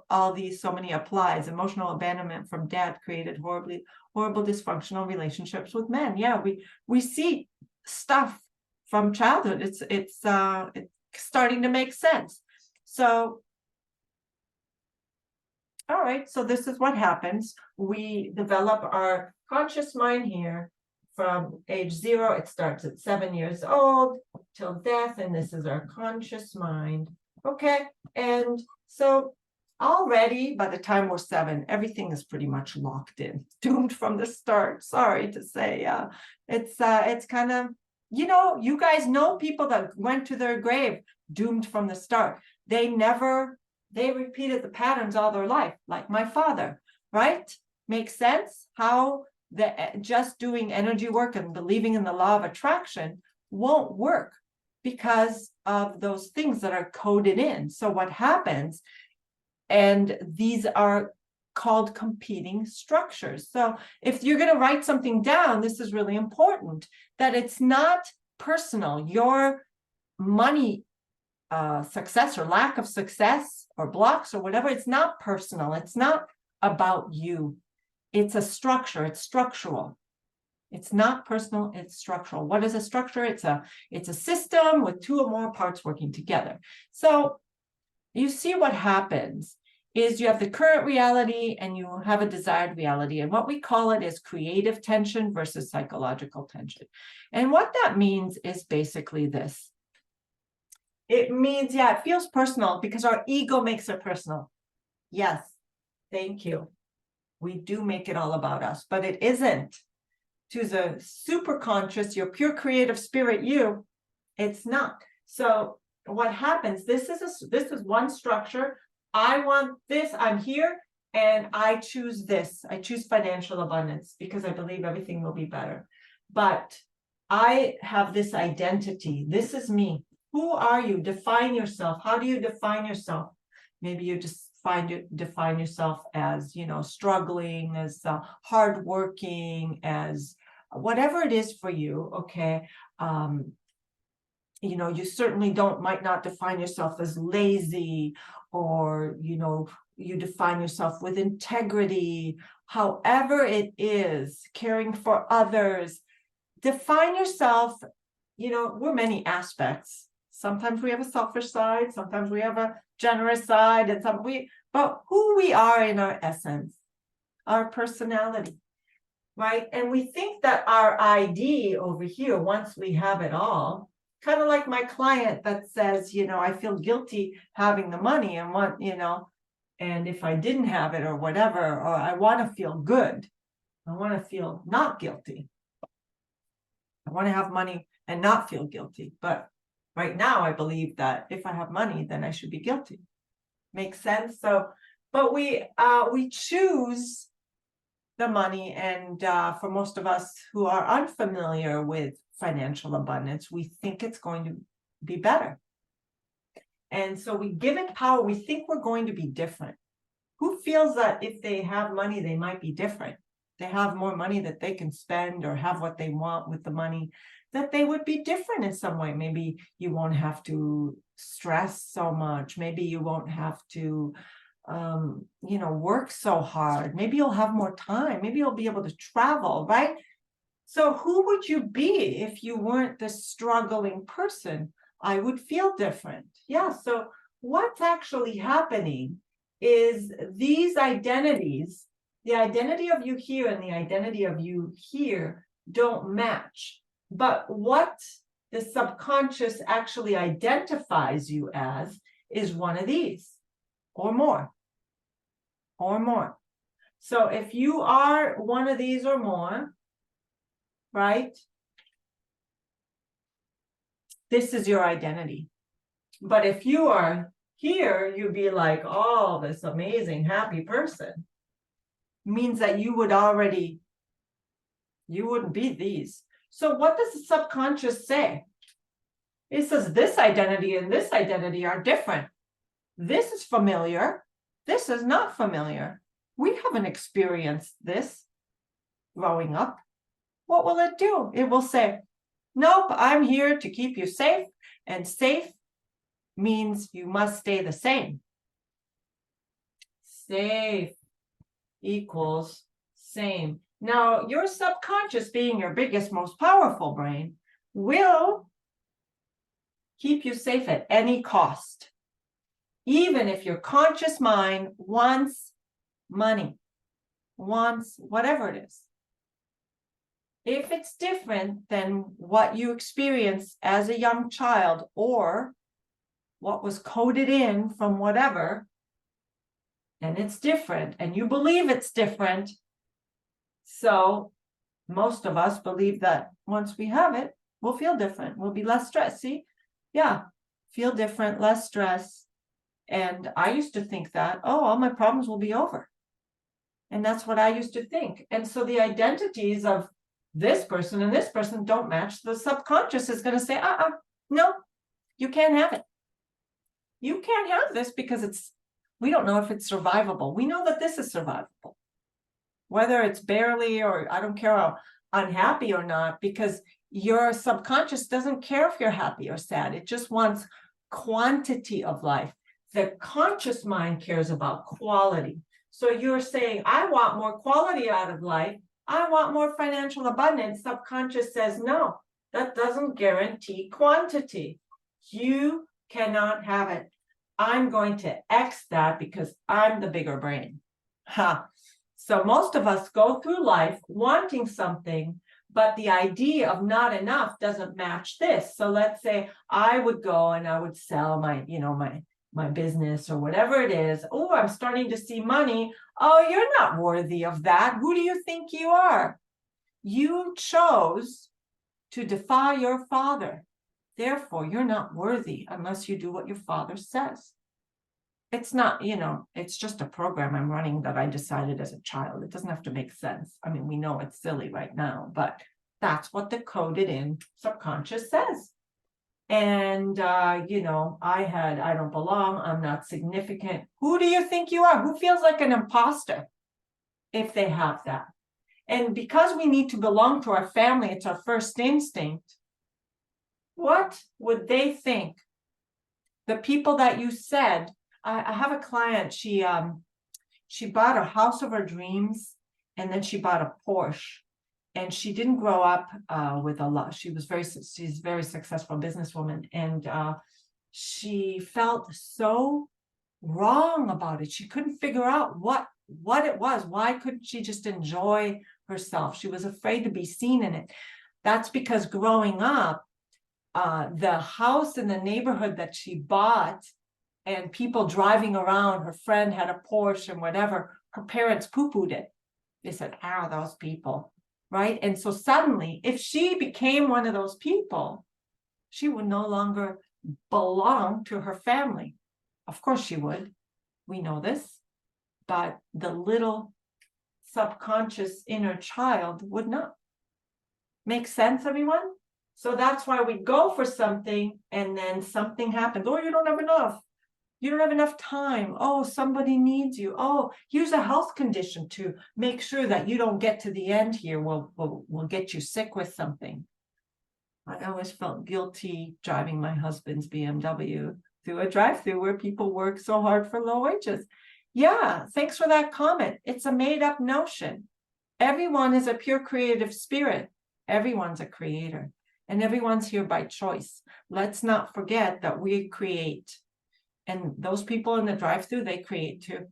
A: all these, so many applies. Emotional abandonment from dad created horrible dysfunctional relationships with men. Yeah, we see stuff from childhood. It's starting to make sense. So all right, so this is what happens. We develop our conscious mind here from age 0. It starts at 7 years old till death, and this is our conscious mind. Okay, and so already by the time we're 7, everything is pretty much locked in, doomed from the start. Sorry to say, it's kind of, you guys know people that went to their grave doomed from the start. They repeated the patterns all their life, like my father, right? Makes sense how just doing energy work and believing in the law of attraction won't work because of those things that are coded in. So what happens And these are called competing structures. So if you're going to write something down, this is really important, that it's not personal. Your money success or lack of success or blocks or whatever, it's not personal. It's not about you. It's a structure. It's structural. It's not personal, it's structural. What is a structure? It's a system with two or more parts working together. So you see what happens is you have the current reality and you have a desired reality. And what we call it is creative tension versus psychological tension. And what that means is basically this. It means, yeah, it feels personal because our ego makes it personal. Yes, thank you. We do make it all about us, but it isn't. To the super conscious, your pure creative spirit, you, it's not. So what happens? This is one structure. I want this. I'm here, and I choose this. I choose financial abundance because I believe everything will be better. But I have this identity. This is me. Who are you? Define yourself. How do you define yourself? Maybe you just define yourself as, struggling, as hardworking, as whatever it is for you. Okay. You certainly might not define yourself as lazy, or, you define yourself with integrity, however it is, caring for others. Define yourself. We're many aspects. Sometimes we have a selfish side, sometimes we have a generous side, and but who we are in our essence, our personality, right? And we think that our ID over here, once we have it all, kind of like my client that says, I feel guilty having the money and and if I didn't have it or whatever, or I want to feel good, I want to feel not guilty. I want to have money and not feel guilty. But right now, I believe that if I have money, then I should be guilty. Makes sense? So, but we choose the money, and for most of us who are unfamiliar with financial abundance, we think it's going to be better. And so we give it power. We think we're going to be different. Who feels that if they have money, they might be different? They have more money that they can spend or have what they want with the money, that they would be different in some way. Maybe you won't have to stress so much. Maybe you won't have to, work so hard. Maybe you'll have more time. Maybe you'll be able to travel, right? So who would you be if you weren't this struggling person? I would feel different. Yeah. So what's actually happening is these identities, the identity of you here and the identity of you here, don't match. But what the subconscious actually identifies you as is one of these or more. So if you are one of these or more, right, this is your identity. But if you are here, you'd be like, oh, this amazing, happy person. Means that you wouldn't be these. So what does the subconscious say? It says this identity and this identity are different. This is familiar. This is not familiar. We haven't experienced this growing up. What will it do? It will say, nope, I'm here to keep you safe, and safe means you must stay the same. Safe equals same. Now, your subconscious, being your biggest, most powerful brain, will keep you safe at any cost, even if your conscious mind wants money, wants whatever it is. If it's different than what you experienced as a young child or what was coded in from whatever, and it's different, and you believe it's different. So most of us believe that once we have it, we'll feel different. We'll be less stressed. See? Yeah. Feel different, less stress. And I used to think that, oh, all my problems will be over. And that's what I used to think. And so the identities of this person and this person don't match. The subconscious is going to say, no, you can't have it. You can't have this because it's We don't know if it's survivable. We know that this is survivable. Whether it's barely, or I don't care how unhappy or not, because your subconscious doesn't care if you're happy or sad. It just wants quantity of life. The conscious mind cares about quality. So you're saying, I want more quality out of life. I want more financial abundance. Subconscious says, no, that doesn't guarantee quantity. You cannot have it. I'm going to X that because I'm the bigger brain. Ha. So most of us go through life wanting something, but the idea of not enough doesn't match this. So let's say I would go and I would sell my, my business or whatever it is. Oh, I'm starting to see money. Oh, you're not worthy of that. Who do you think you are? You chose to defy your father. Therefore, you're not worthy unless you do what your father says. It's not, it's just a program I'm running that I decided as a child. It doesn't have to make sense. I mean, we know it's silly right now, but that's what the coded in subconscious says. And, I don't belong. I'm not significant. Who do you think you are? Who feels like an imposter if they have that? And because we need to belong to our family, it's our first instinct. What would they think? The people that you said, I have a client, she bought a house of her dreams, and then she bought a Porsche, and she didn't grow up with a lot. She's a very successful businesswoman, and she felt so wrong about it. She couldn't figure out what it was. Why couldn't she just enjoy herself? She was afraid to be seen in it. That's because growing up, the house in the neighborhood that she bought and people driving around, her friend had a Porsche and whatever, her parents poo-pooed it. They said, those people, right? And so suddenly, if she became one of those people, she would no longer belong to her family. Of course she would. We know this. But the little subconscious inner child would not. Make sense, everyone? So that's why we go for something and then something happens. Oh, you don't have enough. You don't have enough time. Oh, somebody needs you. Oh, here's a health condition to make sure that you don't get to the end here. We'll get you sick with something. I always felt guilty driving my husband's BMW through a drive-through where people work so hard for low wages. Yeah, thanks for that comment. It's a made-up notion. Everyone is a pure creative spirit. Everyone's a creator. And everyone's here by choice. Let's not forget that we create. And those people in the drive-through, they create too.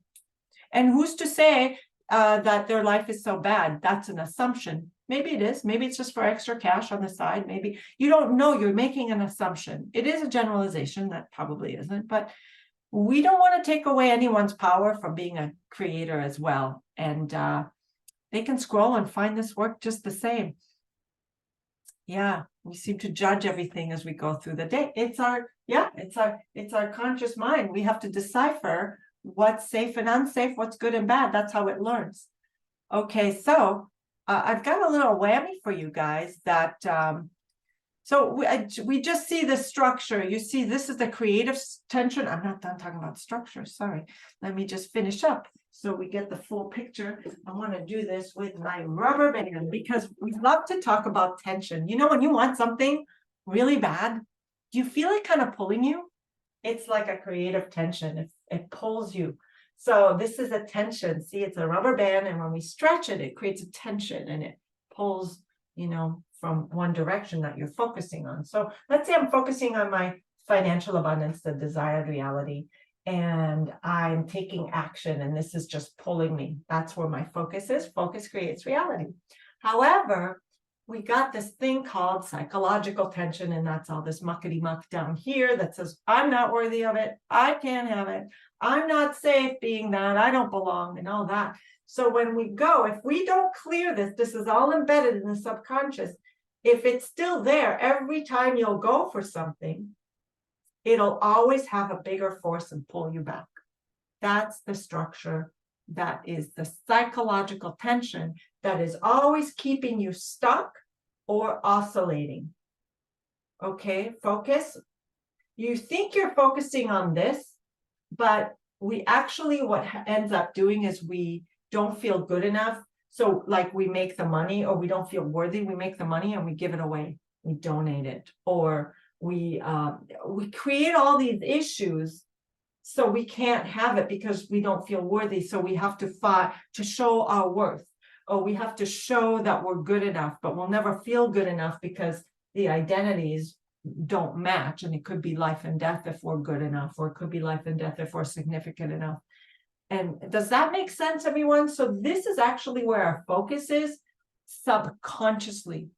A: And who's to say that their life is so bad? That's an assumption. Maybe it is. Maybe it's just for extra cash on the side. Maybe you don't know. You're making an assumption. It is a generalization. That probably isn't. But we don't want to take away anyone's power from being a creator as well. And they can scroll and find this work just the same. Yeah, we seem to judge everything as we go through the day. It's our conscious mind. We have to decipher what's safe and unsafe, what's good and bad. That's how it learns. Okay, so I've got a little whammy for you guys that so we just see the structure. You see, this is the creative tension. I'm not done talking about structure. Sorry. Let me just finish up so we get the full picture. I want to do this with my rubber band because we love to talk about tension. You know, when you want something really bad, do you feel it kind of pulling you? It's like a creative tension. It pulls you. So this is a tension. See, it's a rubber band, and when we stretch it, it creates a tension and it pulls, from one direction that you're focusing on. So let's say I'm focusing on my financial abundance, the desired reality, and I'm taking action, and this is just pulling me. That's where my focus is. Focus creates reality. However, we got this thing called psychological tension, and that's all this muckety muck down here that says, I'm not worthy of it. I can't have it. I'm not safe being that. I don't belong, and all that. So when we go, if we don't clear this is all embedded in the subconscious. If it's still there, every time you'll go for something, it'll always have a bigger force and pull you back. That's the structure. That is the psychological tension that is always keeping you stuck or oscillating. Okay, focus. You think you're focusing on this, but we actually, what ends up doing is we don't feel good enough. So like we make the money, or we don't feel worthy, we make the money and we give it away, we donate it, or we create all these issues. So we can't have it because we don't feel worthy. So we have to fight to show our worth, or we have to show that we're good enough, but we'll never feel good enough because the identities don't match. And it could be life and death if we're good enough, or it could be life and death if we're significant enough. And does that make sense, everyone? So this is actually where our focus is subconsciously.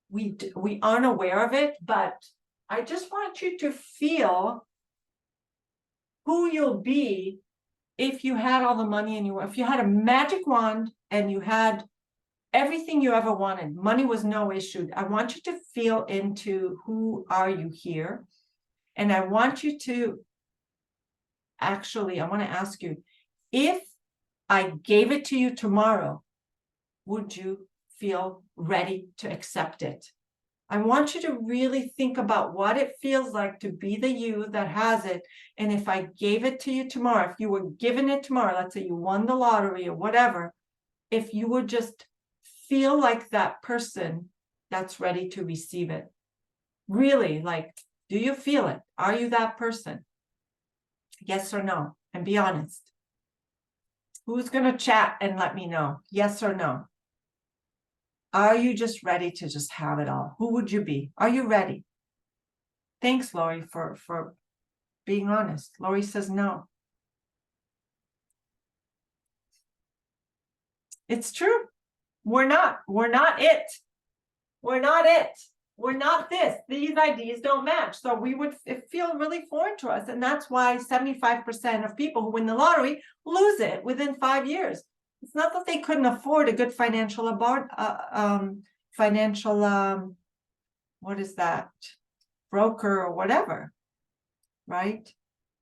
A: We aren't aware of it, but I just want you to feel who you'll be if you had all the money and if you had a magic wand and you had everything you ever wanted. Money was no issue. I want you to feel into who are you here. And I want you to actually, I want to ask you, if I gave it to you tomorrow, would you feel ready to accept it? I want you to really think about what it feels like to be the you that has it. And if I gave it to you tomorrow, if you were given it tomorrow, let's say you won the lottery or whatever, if you would just feel like that person that's ready to receive it. Really, like, do you feel it? Are you that person? Yes or no? And be honest. Who's going to chat and let me know? Yes or no? Are you just ready to just have it all? Who would you be? Are you ready? Thanks, Lori, for being honest. Lori says no. It's true. We're not it. We're not it. We're not this. These ideas don't match. So it feel really foreign to us. And that's why 75% of people who win the lottery lose it within 5 years. It's not that they couldn't afford a good financial what is that? Broker or whatever, right?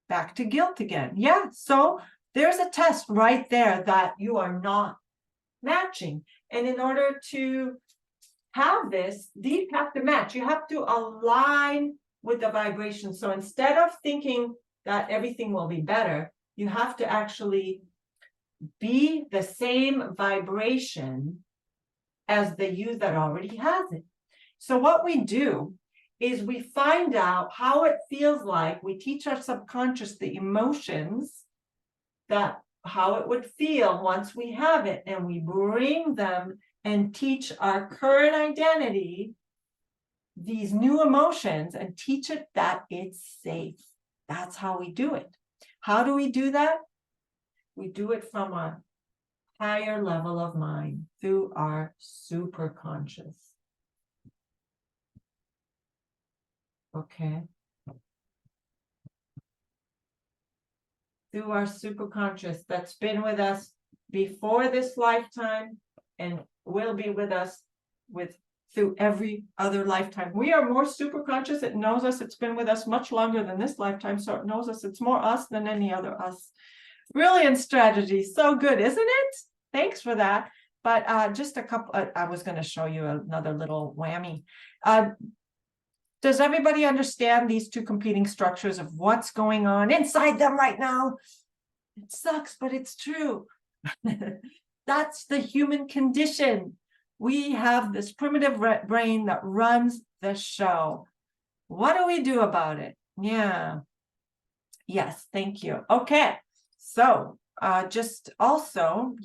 A: Back to guilt again. Yeah. So there's a test right there that you are not matching. And in order to have this, these have to match. You have to align with the vibration. So instead of thinking that everything will be better, you have to actually be the same vibration as the you that already has it. So what we do is we find out how it feels like. We teach our subconscious the emotions, that how it would feel once we have it, and we bring them and teach our current identity these new emotions and teach it that it's safe. That's how we do it. How do we do that? We do it from a higher level of mind through our superconscious. Okay. Through our superconscious that's been with us before this lifetime and will be with us through every other lifetime. We are more superconscious. It knows us. It's been with us much longer than this lifetime. So it knows us. It's more us than any other us. Brilliant strategy. So good, isn't it? Thanks for that. But just a couple, I was going to show you another little whammy. Does everybody understand these two competing structures of what's going on inside them right now? It sucks, but it's true. That's the human condition. We have this primitive brain that runs the show. What do we do about it? Yeah. Yes, thank you. Okay. So just also,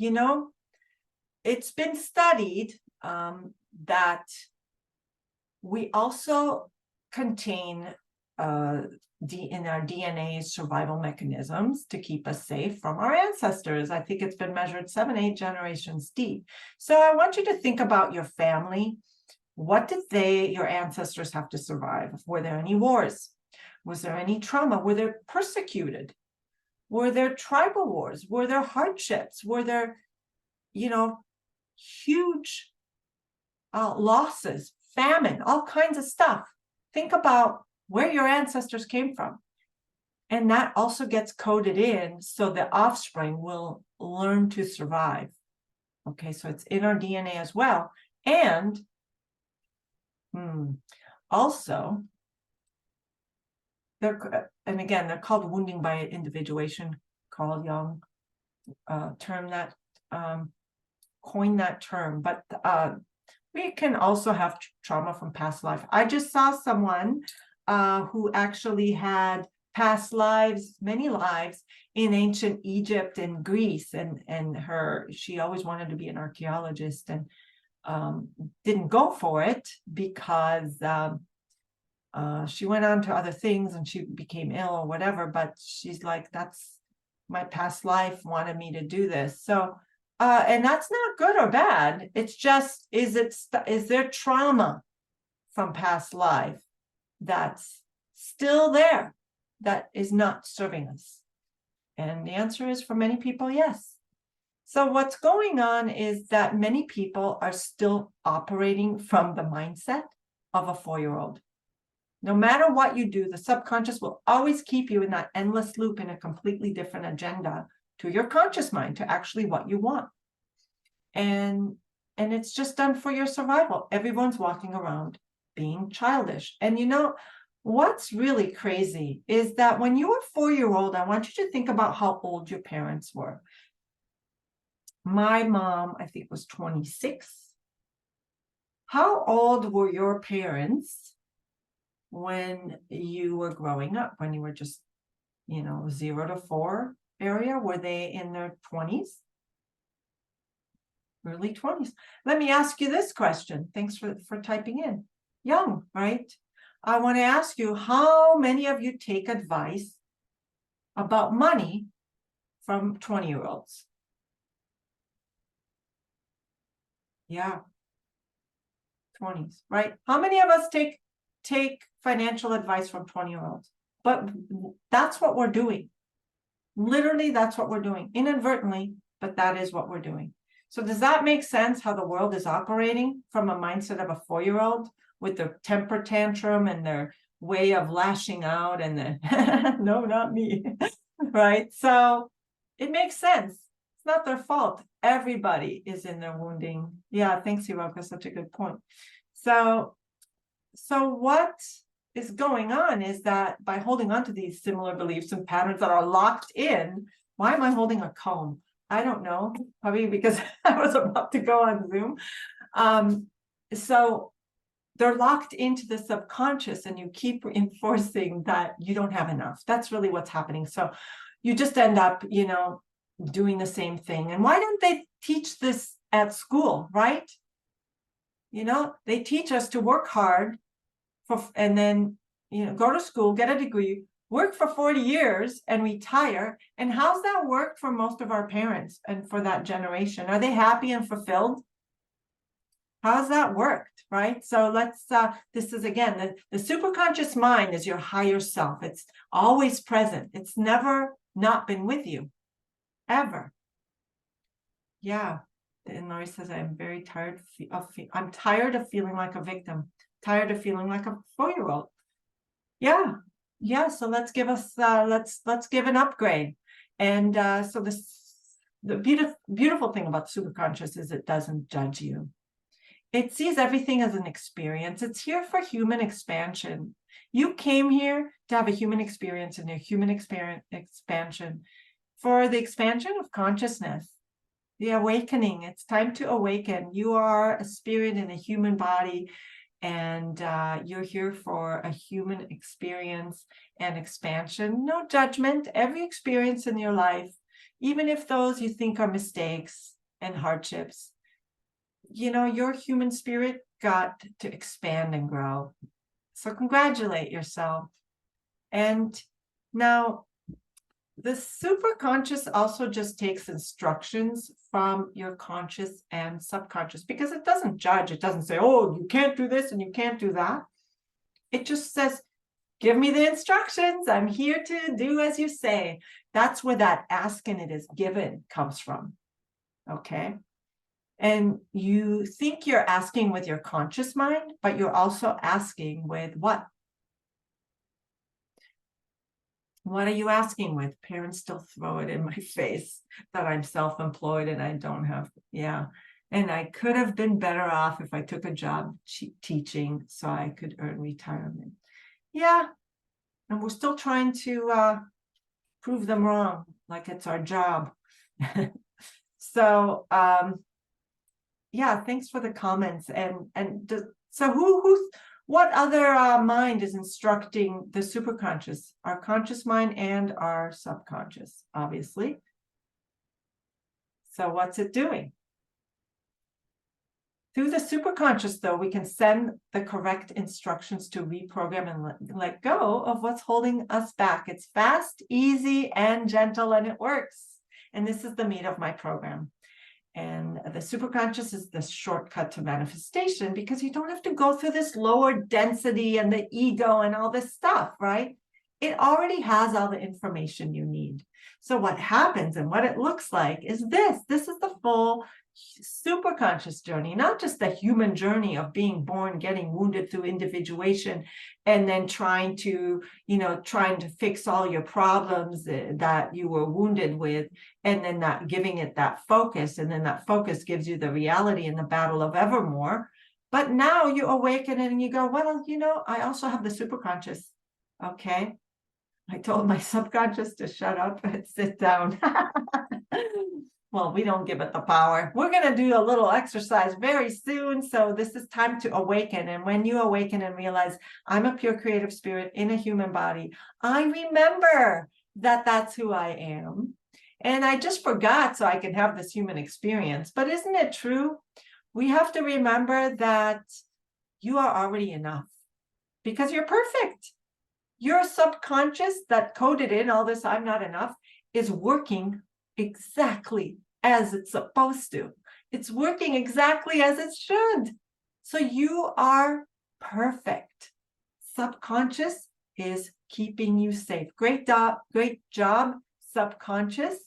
A: it's been studied that we also contain in our DNA survival mechanisms to keep us safe from our ancestors. I think it's been measured 7-8 generations deep. So I want you to think about your family. What did your ancestors have to survive? Were there any wars? Was there any trauma? Were they persecuted? Were there tribal wars? Were there hardships? Were there, huge losses, famine, all kinds of stuff? Think about where your ancestors came from. And that also gets coded in so the offspring will learn to survive. Okay, so it's in our DNA as well. And also, they're called wounding by individuation. Carl Jung coined that term, but we can also have trauma from past life. I just saw someone who actually had past lives, many lives in ancient Egypt and Greece, and she always wanted to be an archaeologist and didn't go for it because she went on to other things and she became ill or whatever, but she's like, that's my past life wanted me to do this. So and that's not good or bad. It's just, is there trauma from past life that's still there, that is not serving us? And the answer is, for many people, yes. So what's going on is that many people are still operating from the mindset of a 4-year-old. No matter what you do, the subconscious will always keep you in that endless loop in a completely different agenda to your conscious mind, to actually what you want. And it's just done for your survival. Everyone's walking around being childish. And you know, what's really crazy is that when you were 4-year-old, I want you to think about how old your parents were. My mom, I think, was 26. How old were your parents when you were growing up, when you were just, 0 to 4 area? Were they in their 20s? Early 20s. Let me ask you this question. Thanks for typing in. Young, right? I want to ask you, how many of you take advice about money from 20-year-olds? Yeah. 20s, right? How many of us take financial advice from 20-year-olds? But that's what we're doing. Literally, that's what we're doing. Inadvertently, but that is what we're doing. So does that make sense, how the world is operating from a mindset of a 4-year-old with their temper tantrum and their way of lashing out and then, no, not me, right? So it makes sense. It's not their fault. Everybody is in their wounding. Yeah, thanks, Hiroka. Such a good point. So what is going on is that by holding on to these similar beliefs and patterns that are locked in, why am I holding a comb? I don't know, probably because I was about to go on Zoom. So they're locked into the subconscious and you keep reinforcing that you don't have enough. That's really what's happening. So you just end up, doing the same thing. And why don't they teach this at school, right? They teach us to work hard and then, go to school, get a degree, work for 40 years and retire. And how's that work for most of our parents and for that generation? Are they happy and fulfilled? How's that worked, right? So let's, this is again, the superconscious mind is your higher self. It's always present. It's never not been with you, ever. Yeah. And Laurie says, I'm very tired I'm tired of feeling like a victim, tired of feeling like a 4-year-old. Yeah. So let's give an upgrade. And so the beautiful thing about superconscious is it doesn't judge you. It sees everything as an experience. It's here for human expansion. You came here to have a human experience, and a human expansion for the expansion of consciousness, the awakening. It's time to awaken. You are a spirit in a human body, and you're here for a human experience and expansion. No judgment. Every experience in your life, even if those you think are mistakes and hardships, your human spirit got to expand and grow. So congratulate yourself. And now the superconscious also just takes instructions from your conscious and subconscious, because it doesn't judge. It doesn't say, oh, you can't do this and you can't do that. It just says, give me the instructions. I'm here to do as you say. That's where that ask and it is given comes from. Okay. And you think you're asking with your conscious mind, but you're also asking with what? What are you asking with? Parents still throw it in my face that I'm self-employed and I don't have, yeah. And I could have been better off if I took a job teaching so I could earn retirement. Yeah. And we're still trying to prove them wrong. like it's our job. So, yeah, thanks for the comments. So what other mind is instructing the superconscious? Our conscious mind and our subconscious, obviously. So what's it doing? Through the superconscious, though, we can send the correct instructions to reprogram and let go of what's holding us back. It's fast, easy, and gentle, and it works. And this is the meat of my program. And the superconscious is the shortcut to manifestation, because you don't have to go through this lower density and the ego and all this stuff, right? It already has all the information you need. So what happens and what it looks like is this. This is the full superconscious journey, not just the human journey of being born, getting wounded through individuation, and then trying to fix all your problems that you were wounded with, and then not giving it that focus, and then that focus gives you the reality in the battle of evermore. But now you awaken and you go, well, I also have the superconscious. Okay, I told my subconscious to shut up and sit down. Well, we don't give it the power. We're going to do a little exercise very soon. So this is time to awaken. And when you awaken and realize I'm a pure creative spirit in a human body, I remember that that's who I am. And I just forgot so I can have this human experience. But isn't it true? We have to remember that you are already enough because you're perfect. Your subconscious that coded in all this I'm not enough is working exactly as it's supposed to. It's working exactly as it should. So you are perfect. Subconscious is keeping you safe. Great job, subconscious.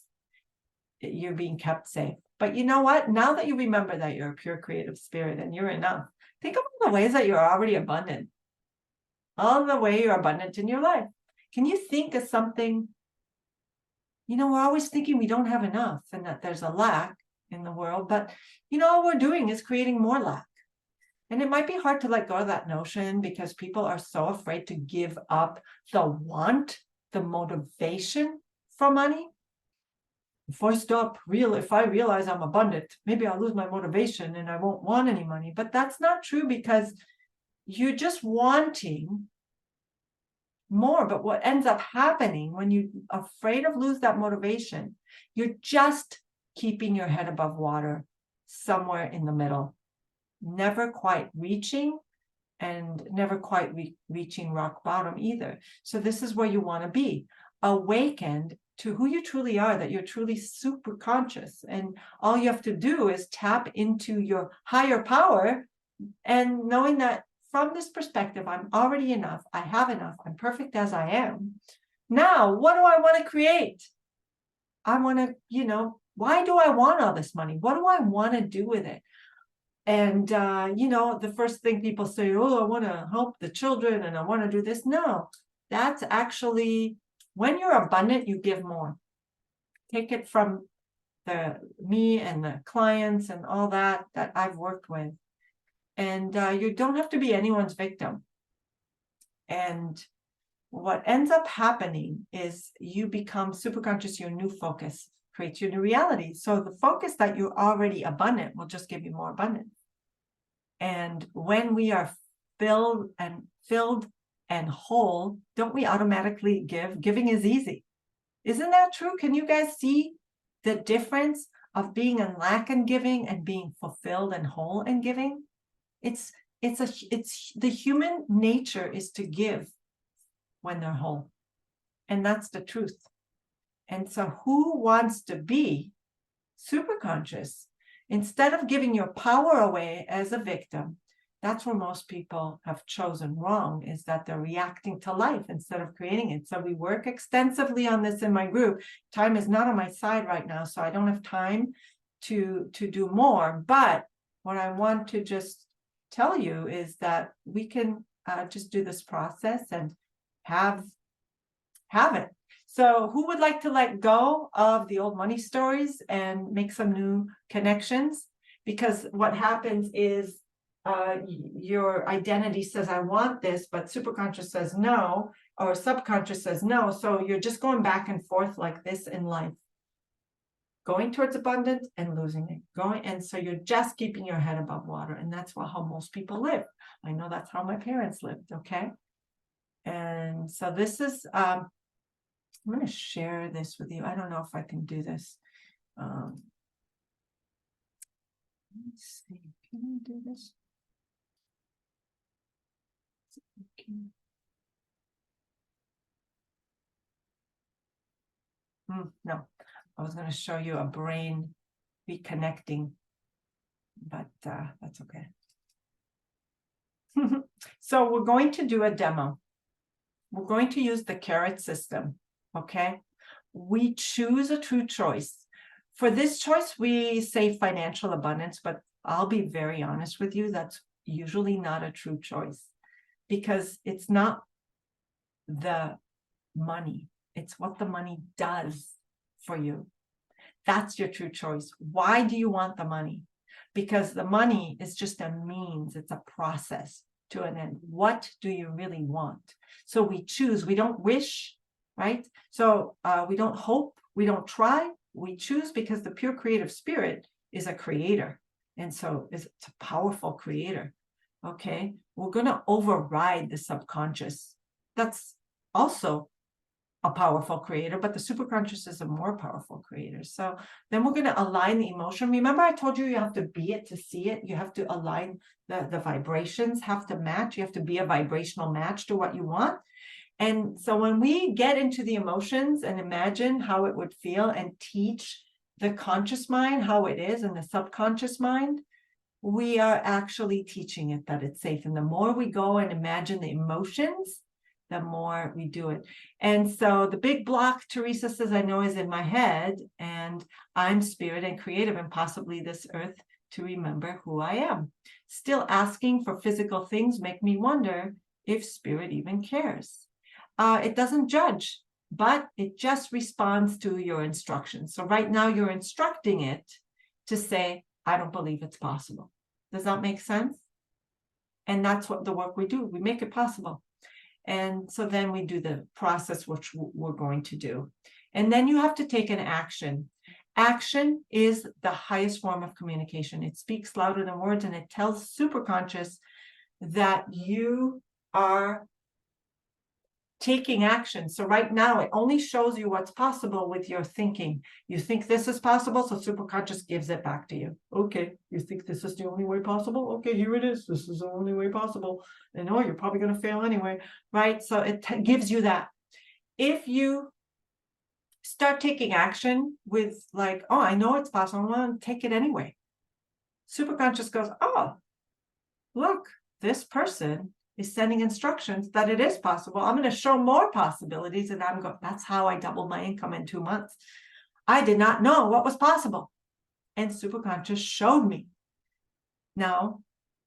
A: You're being kept safe. But you know what? Now that you remember that you're a pure creative spirit and you're enough, think of all the ways that you're already abundant. All the way you're abundant in your life. Can you think of something? We're always thinking we don't have enough and that there's a lack in the world, but all we're doing is creating more lack. And it might be hard to let go of that notion because people are so afraid to give up the want, the motivation for money. If I realize I'm abundant, maybe I'll lose my motivation and I won't want any money. But that's not true, because you're just wanting more. But what ends up happening when you're afraid of lose that motivation, you're just keeping your head above water somewhere in the middle, never quite reaching and never quite reaching rock bottom either. So this is where you want to be, awakened to who you truly are, that you're truly super conscious. And all you have to do is tap into your higher power and knowing that from this perspective, I'm already enough. I have enough. I'm perfect as I am. Now, what do I want to create? I want to, why do I want all this money? What do I want to do with it? And, the first thing people say, oh, I want to help the children and I want to do this. No, that's actually, when you're abundant, you give more. Take it from me and the clients and all that I've worked with. And you don't have to be anyone's victim. And what ends up happening is you become superconscious, your new focus creates your new reality. So the focus that you're already abundant will just give you more abundance. And when we are filled and whole, don't we automatically give? Giving is easy. Isn't that true? Can you guys see the difference of being in lack and giving and being fulfilled and whole and giving? It's the human nature is to give when they're whole. And that's the truth. And so who wants to be super conscious? Instead of giving your power away as a victim, that's where most people have chosen wrong, is that they're reacting to life instead of creating it. So we work extensively on this in my group. Time is not on my side right now, so I don't have time to do more. But what I want to just tell you is that we can just do this process and have it. So who would like to let go of the old money stories and make some new connections? Because what happens is your identity says, I want this, but superconscious says no. or subconscious says no. So you're just going back and forth like this in life, going towards abundance and losing it, and so you're just keeping your head above water. And that's how most people live. I know that's how my parents lived. Okay. And so this is, I'm going to share this with you. I don't know if I can do this. Let's see, can I do this? No, I was going to show you a brain reconnecting, but that's okay. So we're going to do a demo. We're going to use the carrot system, okay? We choose a true choice. For this choice, we say financial abundance, but I'll be very honest with you, that's usually not a true choice, because it's not the money, it's what the money does for you. That's your true choice. Why do you want the money? Because the money is just a means, it's a process to an end. What do you really want? So we choose, we don't wish, right? So we don't hope, we don't try, we choose, because the pure creative spirit is a creator. And so it's a powerful creator. Okay, we're going to override the subconscious. That's also a powerful creator, but the superconscious is a more powerful creator. So then we're going to align the emotion. Remember, I told you you have to be it to see it. You have to align the vibrations have to match. You have to be a vibrational match to what you want. And so when we get into the emotions and imagine how it would feel and teach the conscious mind how it is and the subconscious mind, we are actually teaching it that it's safe. And the more we go and imagine the emotions, the more we do it. And so the big block, Teresa says, I know is in my head, and I'm spirit and creative and possibly this earth to remember who I am. Still asking for physical things make me wonder if spirit even cares. It doesn't judge, but it just responds to your instructions. So right now you're instructing it to say, I don't believe it's possible. Does that make sense? And that's what the work we do. We make it possible. And so then we do the process, which we're going to do. And then you have to take an action. Action is the highest form of communication. It speaks louder than words, and it tells superconscious that you are taking action. So right now, it only shows you what's possible with your thinking. You think this is possible, so superconscious gives it back to you. Okay, you think this is the only way possible? Okay, here it is. This is the only way possible. And oh, you're probably going to fail anyway, right? So it gives you that. If you start taking action with like, oh, I know it's possible, I want to take it anyway. Superconscious goes, oh, look, this person is sending instructions that it is possible. I'm going to show more possibilities. And I'm going, that's how I doubled my income in 2 months. I did not know what was possible. And superconscious showed me. Now,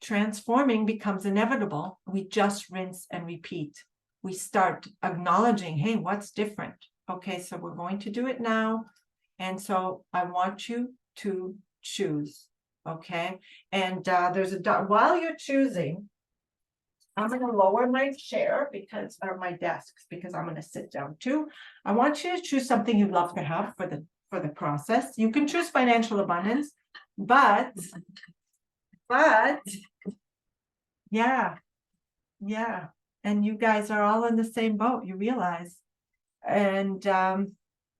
A: transforming becomes inevitable. We just rinse and repeat. We start acknowledging, hey, what's different? Okay, so we're going to do it now. And so I want you to choose. Okay. And there's while you're choosing, I'm going to lower my chair or my desks, because I'm going to sit down too. I want you to choose something you'd love to have for the process. You can choose financial abundance, but yeah. And you guys are all in the same boat, you realize. And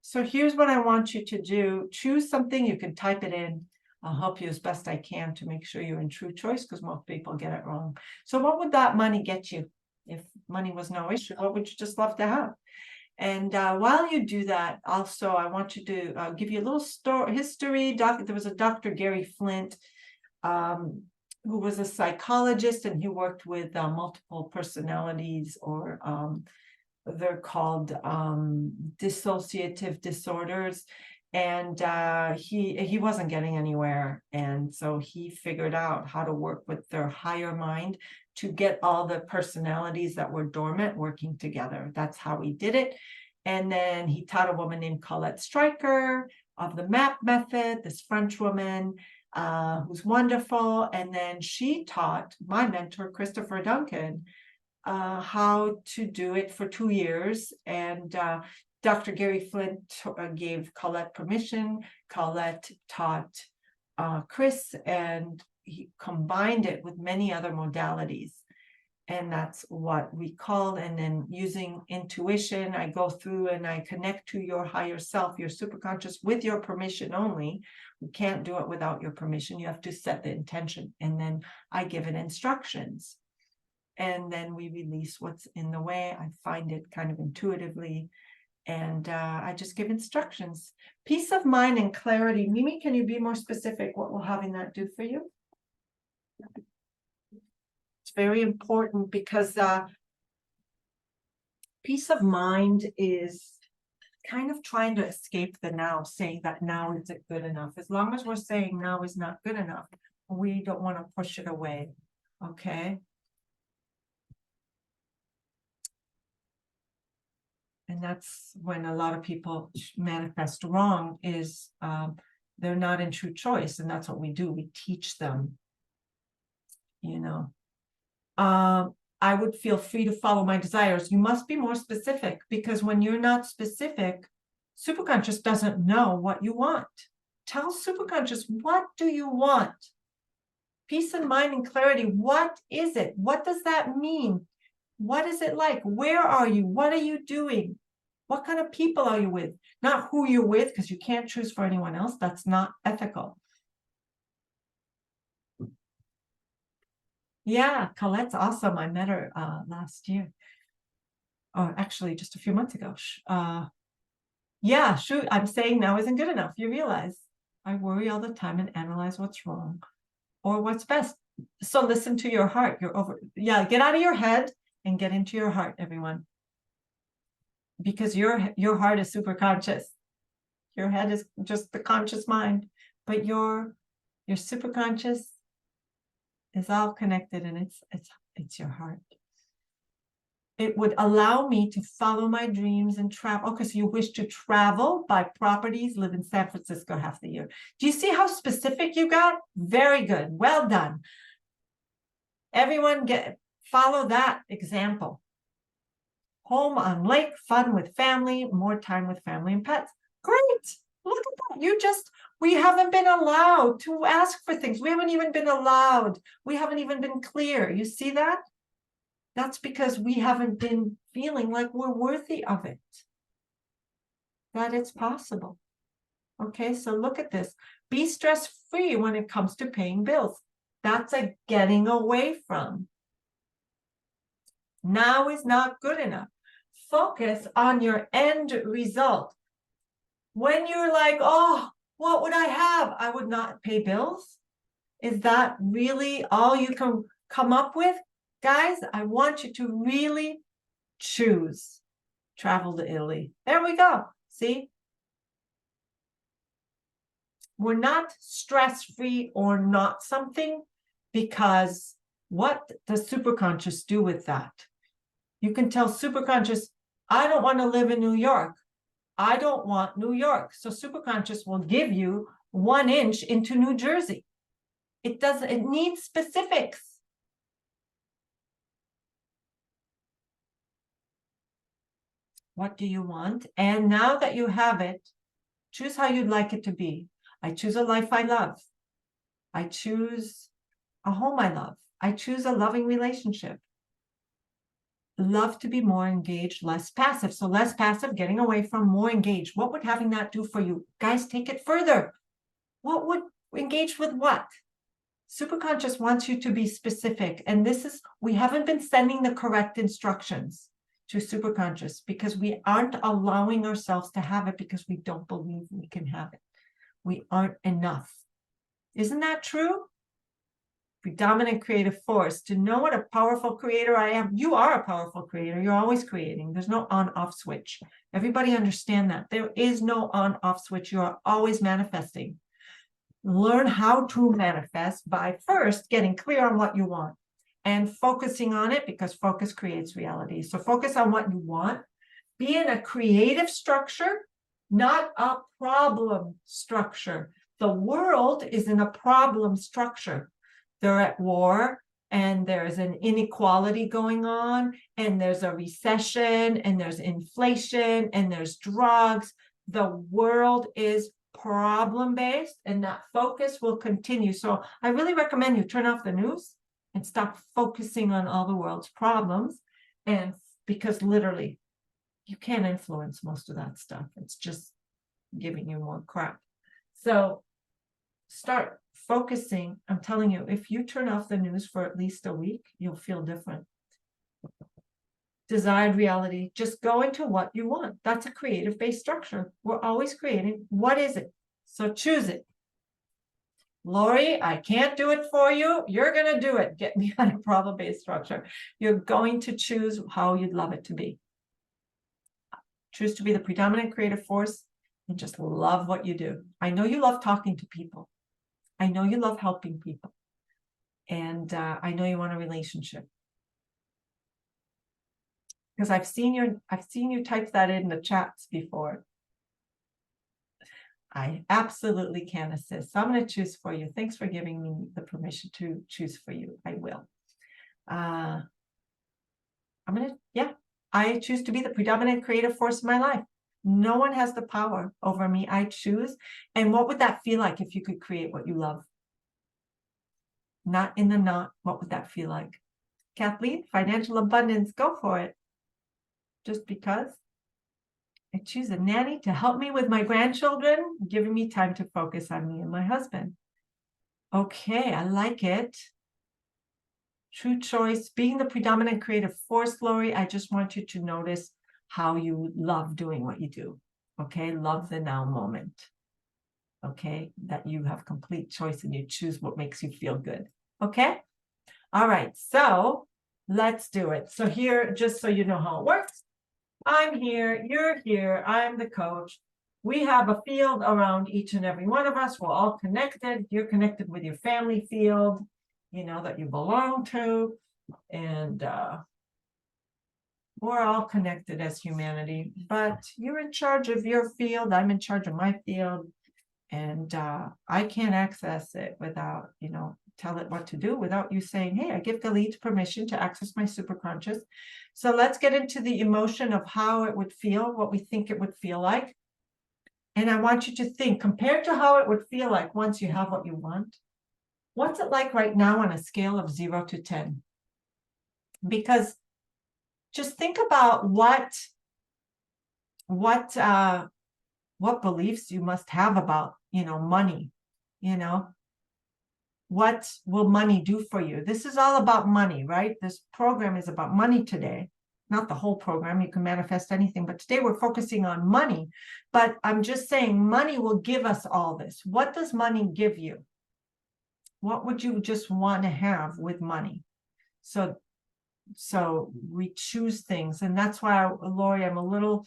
A: so here's what I want you to do. Choose something, you can type it in. I'll help you as best I can to make sure you're in true choice, because most people get it wrong. So what would that money get you? If money was no issue, what would you just love to have? And while you do that, also, I want you to give you a little history. There was a Dr. Gary Flint, who was a psychologist, and he worked with multiple personalities, or they're called dissociative disorders. And he wasn't getting anywhere. And so he figured out how to work with their higher mind to get all the personalities that were dormant working together. That's how he did it. And then he taught a woman named Colette Stryker of the MAP method, this French woman who's wonderful. And then she taught my mentor, Christopher Duncan, how to do it for 2 years. And Dr. Gary Flint gave Colette permission. Colette taught Chris, and he combined it with many other modalities. And that's what we call, and then using intuition, I go through and I connect to your higher self, your superconscious, with your permission only. We can't do it without your permission. You have to set the intention, and then I give it instructions. And then we release what's in the way. I find it kind of intuitively, and I just give instructions. Peace of mind and clarity. Mimi, can you be more specific? What will having that do for you? It's very important, because peace of mind is kind of trying to escape the now, saying that now isn't good enough. As long as we're saying now is not good enough, we don't want to push it away. Okay. And that's when a lot of people manifest wrong, is they're not in true choice. And that's what we do. We teach them, you know. I would feel free to follow my desires. You must be more specific, because when you're not specific, superconscious doesn't know what you want. Tell superconscious, what do you want? Peace of mind and clarity. What is it? What does that mean? What is it like? Where are you? What are you doing? What kind of people are you with? Not who you're with, because you can't choose for anyone else. That's not ethical. Yeah, Colette's awesome. I met her last year. Oh, actually, just a few months ago. Yeah, shoot, I'm saying now isn't good enough. You realize I worry all the time and analyze what's wrong or what's best. So listen to your heart. Yeah, get out of your head and get into your heart, everyone. Because your heart is super conscious. Your head is just the conscious mind, but your super conscious is all connected, and it's your heart. It would allow me to follow my dreams and travel. Okay, so you wish to travel, buy properties, live in San Francisco half the year. Do you see how specific you got? Very good. Well done. Everyone follow that example. Home on lake, fun with family, more time with family and pets. Great. Look at that. We haven't been allowed to ask for things. We haven't even been allowed. We haven't even been clear. You see that? That's because we haven't been feeling like we're worthy of it, that it's possible. Okay, so look at this. Be stress-free when it comes to paying bills. That's a getting away from. Now is not good enough. Focus on your end result. When you're like, oh, what would I have? I would not pay bills. Is that really all you can come up with? Guys, I want you to really choose. Travel to Italy. There we go. See? We're not stress-free or not something, because what does superconscious do with that? You can tell superconscious, I don't want to live in New York. I don't want New York. So superconscious will give you 1 inch into New Jersey. It needs specifics. What do you want? And now that you have it, choose how you'd like it to be. I choose a life I love. I choose a home I love. I choose a loving relationship. Love to be more engaged, less passive. So less passive, getting away from, more engaged. What would having that do for you? Guys, take it further. What would engage with what? Superconscious wants you to be specific. And we haven't been sending the correct instructions to superconscious, because we aren't allowing ourselves to have it, because we don't believe we can have it. We aren't enough. Isn't that true? Predominant creative force. To know what a powerful creator I am. You are a powerful creator. You're always creating. There's no on-off switch. Everybody understand that. There is no on-off switch. You are always manifesting. Learn how to manifest by first getting clear on what you want and focusing on it, because focus creates reality. So focus on what you want. Be in a creative structure, not a problem structure. The world is in a problem structure. They're at war, and there's an inequality going on, and there's a recession, and there's inflation, and there's drugs. The world is problem-based, and that focus will continue. So I really recommend you turn off the news and stop focusing on all the world's problems. And because literally, you can't influence most of that stuff. It's just giving you more crap. So start focusing. I'm telling you, if you turn off the news for at least a week, you'll feel different. Desired reality, just go into what you want. That's a creative-based structure. We're always creating. What is it? So choose it. Lori, I can't do it for you. You're going to do it. Get me on a problem-based structure. You're going to choose how you'd love it to be. Choose to be the predominant creative force and just love what you do. I know you love talking to people. I know you love helping people. And I know you want a relationship. Because I've seen you type that in the chats before. I absolutely can assist. So I'm going to choose for you. Thanks for giving me the permission to choose for you. I will. I choose to be the predominant creative force in my life. No one has the power over me. I choose. And what would that feel like if you could create what you love? Not in the not. What would that feel like? Kathleen, financial abundance, go for it. Just because. I choose a nanny to help me with my grandchildren, giving me time to focus on me and my husband. Okay, I like it. True choice, being the predominant creative force, Lori. I just want you to notice how you love doing what you do. Okay, love the now moment. Okay, that you have complete choice and you choose what makes you feel good. Okay, all right, so let's do it. So here, just so you know how it works, I'm here, you're here, I'm the coach. We have a field around each and every one of us. We're all connected. You're connected with your family field, you know, that you belong to. And we're all connected as humanity. But you're in charge of your field. I'm in charge of my field. And I can't access it without, you know, tell it what to do without you saying, hey, I give Galit permission to access my superconscious. So let's get into the emotion of how it would feel, what we think it would feel like. And I want you to think, compared to how it would feel like once you have what you want, what's it like right now on a scale of 0 to 10? Because just think about what beliefs you must have about, you know, money, you know. What will money do for you? This is all about money, right? This program is about money today. Not the whole program, you can manifest anything, but today we're focusing on money. But I'm just saying money will give us all this. What does money give you? What would you just want to have with money? So we choose things, and that's why, Lori, I'm a little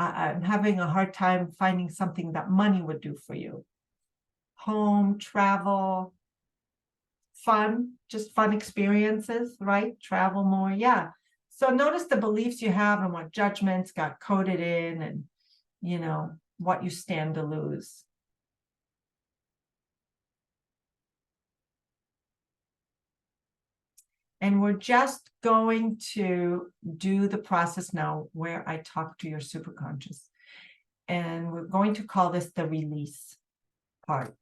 A: I'm having a hard time finding something that money would do for you. Home, travel, fun, just fun experiences, right? Travel more, yeah. So notice the beliefs you have and what judgments got coded in and, you know, what you stand to lose. And we're just going to do the process now where I talk to your superconscious. And we're going to call this the release part.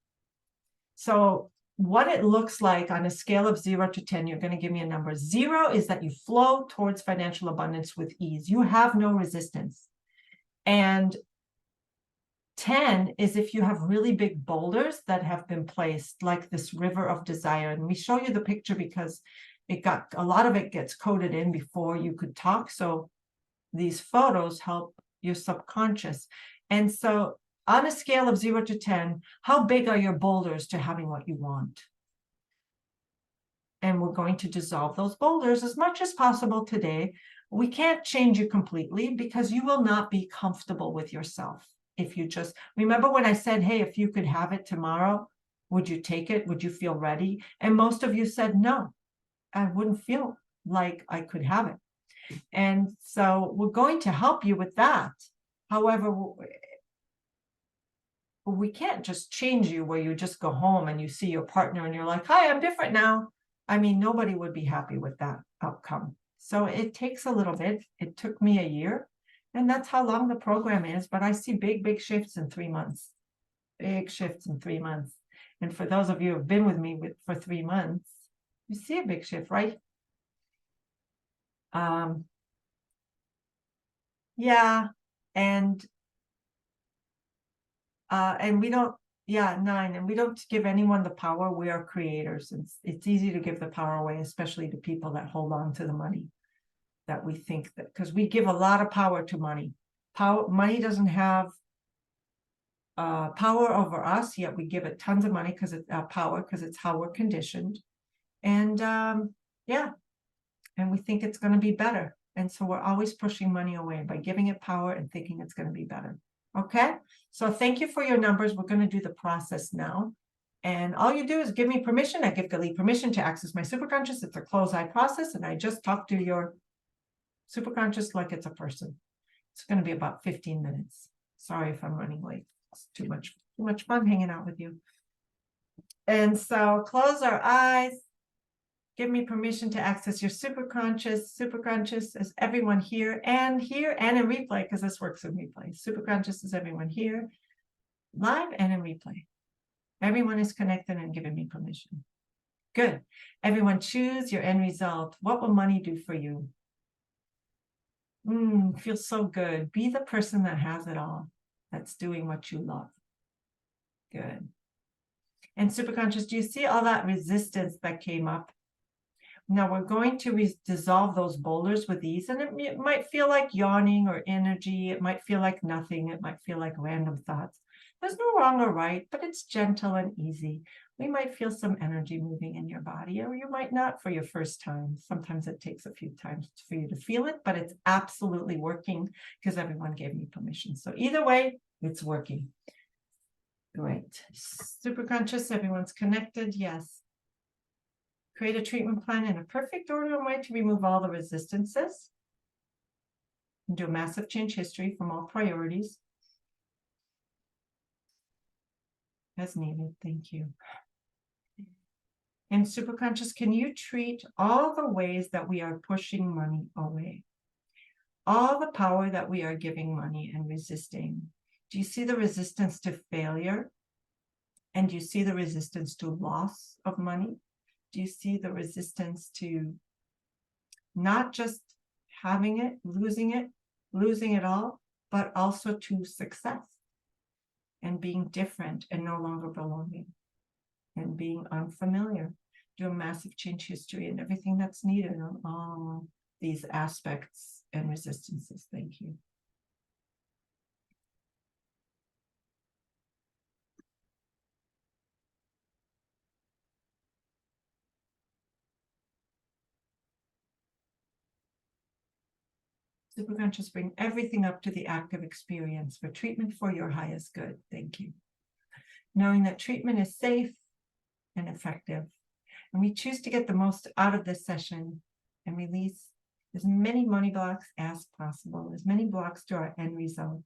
A: So what it looks like on a scale of 0 to 10, you're going to give me a number. 0 is that you flow towards financial abundance with ease. You have no resistance. And 10 is if you have really big boulders that have been placed, like this river of desire. And we show you the picture because a lot of it gets coded in before you could talk. So these photos help your subconscious. And so on a scale of 0 to 10, how big are your boulders to having what you want? And we're going to dissolve those boulders as much as possible today. We can't change you completely because you will not be comfortable with yourself. If you just remember when I said, hey, if you could have it tomorrow, would you take it? Would you feel ready? And most of you said, no, I wouldn't feel like I could have it. And so we're going to help you with that. However, But we can't just change you where you just go home and you see your partner and you're like, hi, I'm different now. I mean, nobody would be happy with that outcome. So it takes a little bit. It took me a year, and that's how long the program is. But I see big shifts in 3 months. Big shifts in 3 months. And for those of you who have been with me for 3 months, you see a big shift, right? Yeah. And we don't, yeah, 9, and we don't give anyone the power. We are creators. It's easy to give the power away, especially to people that hold on to the money, that we think that, because we give a lot of power to money. Money doesn't have power over us, yet we give it tons of money because it's power, because it's how we're conditioned. And yeah, and we think it's going to be better. And so we're always pushing money away by giving it power and thinking it's going to be better. Okay, so thank you for your numbers. We're going to do the process now. And all you do is give me permission. I give Galit permission to access my superconscious. It's a closed-eye process, and I just talk to your superconscious like it's a person. It's going to be about 15 minutes. Sorry if I'm running late. It's too much fun hanging out with you. And so close our eyes. Give me permission to access your superconscious. Superconscious is everyone here and in replay, because this works in replay. Superconscious is everyone here, live and in replay. Everyone is connected and giving me permission. Good. Everyone choose your end result. What will money do for you? Feels so good. Be the person that has it all, that's doing what you love. Good. And superconscious, do you see all that resistance that came up? Now we're going to dissolve those boulders with ease, and it might feel like yawning or energy. It might feel like nothing. It might feel like random thoughts. There's no wrong or right, but it's gentle and easy. We might feel some energy moving in your body, or you might not for your first time. Sometimes it takes a few times for you to feel it, but it's absolutely working because everyone gave me permission. So either way, it's working. Great. Superconscious, everyone's connected. Yes. Create a treatment plan in a perfect order and way to remove all the resistances. And do a massive change history from all priorities as needed. Thank you. And superconscious, can you treat all the ways that we are pushing money away? All the power that we are giving money and resisting. Do you see the resistance to failure? And do you see the resistance to loss of money? Do you see the resistance to not just having it, losing it all, but also to success and being different and no longer belonging and being unfamiliar? Do a massive change history and everything that's needed on all these aspects and resistances. Thank you. Superconscious, bring everything up to the active experience for treatment for your highest good. Thank you. Knowing that treatment is safe and effective, and we choose to get the most out of this session and release as many money blocks as possible, as many blocks to our end result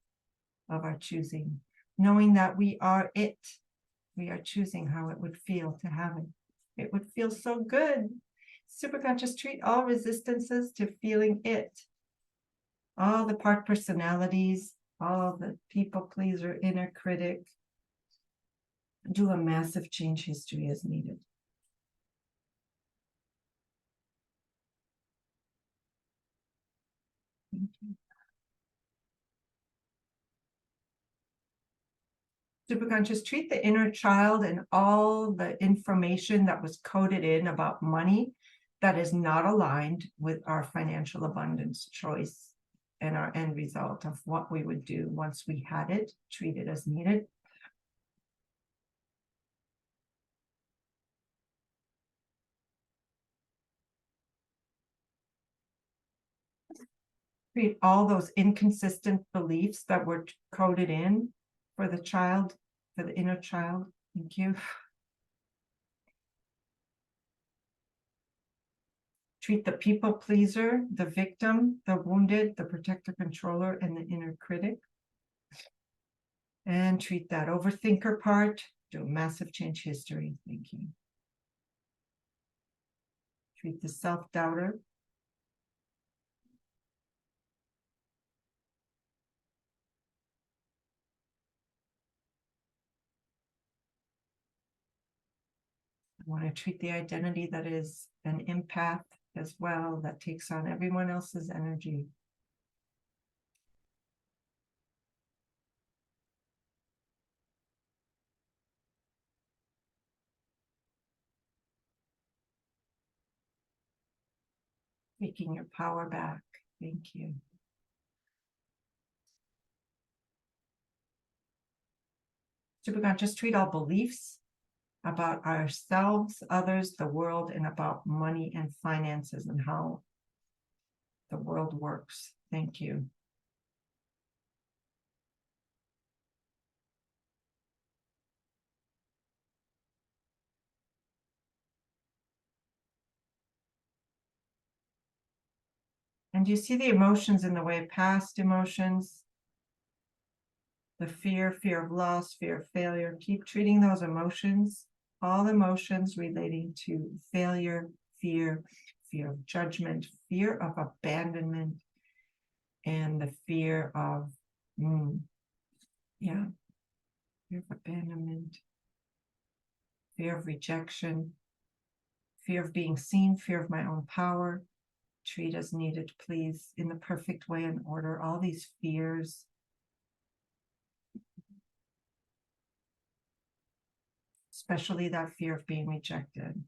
A: of our choosing, knowing that we are it. We are choosing how it would feel to have it. It would feel so good. Superconscious, treat all resistances to feeling it. All the part personalities, all the people pleaser, inner critic. Do a massive change history as needed. Thank you. Superconscious, treat the inner child and all the information that was coded in about money that is not aligned with our financial abundance choice and our end result of what we would do once we had it, treat it as needed. Treat all those inconsistent beliefs that were coded in for the child, for the inner child. Thank you. Treat the people pleaser, the victim, the wounded, the protector controller, and the inner critic. And treat that overthinker part. Do a massive change history. Thank you. Treat the self-doubter. I want to treat the identity that is an empath as well, that takes on everyone else's energy. Taking your power back. Thank you. So we're going to just treat all beliefs about ourselves, others, the world, and about money and finances and how the world works. Thank you. And you see the emotions in the way, past emotions, the fear of loss, fear of failure. Keep treating those emotions, all emotions relating to failure, fear of judgment, fear of abandonment, and the fear of, fear of abandonment, fear of rejection, fear of being seen, fear of my own power. Treat as needed, please, in the perfect way and order all these fears. Especially that fear of being rejected.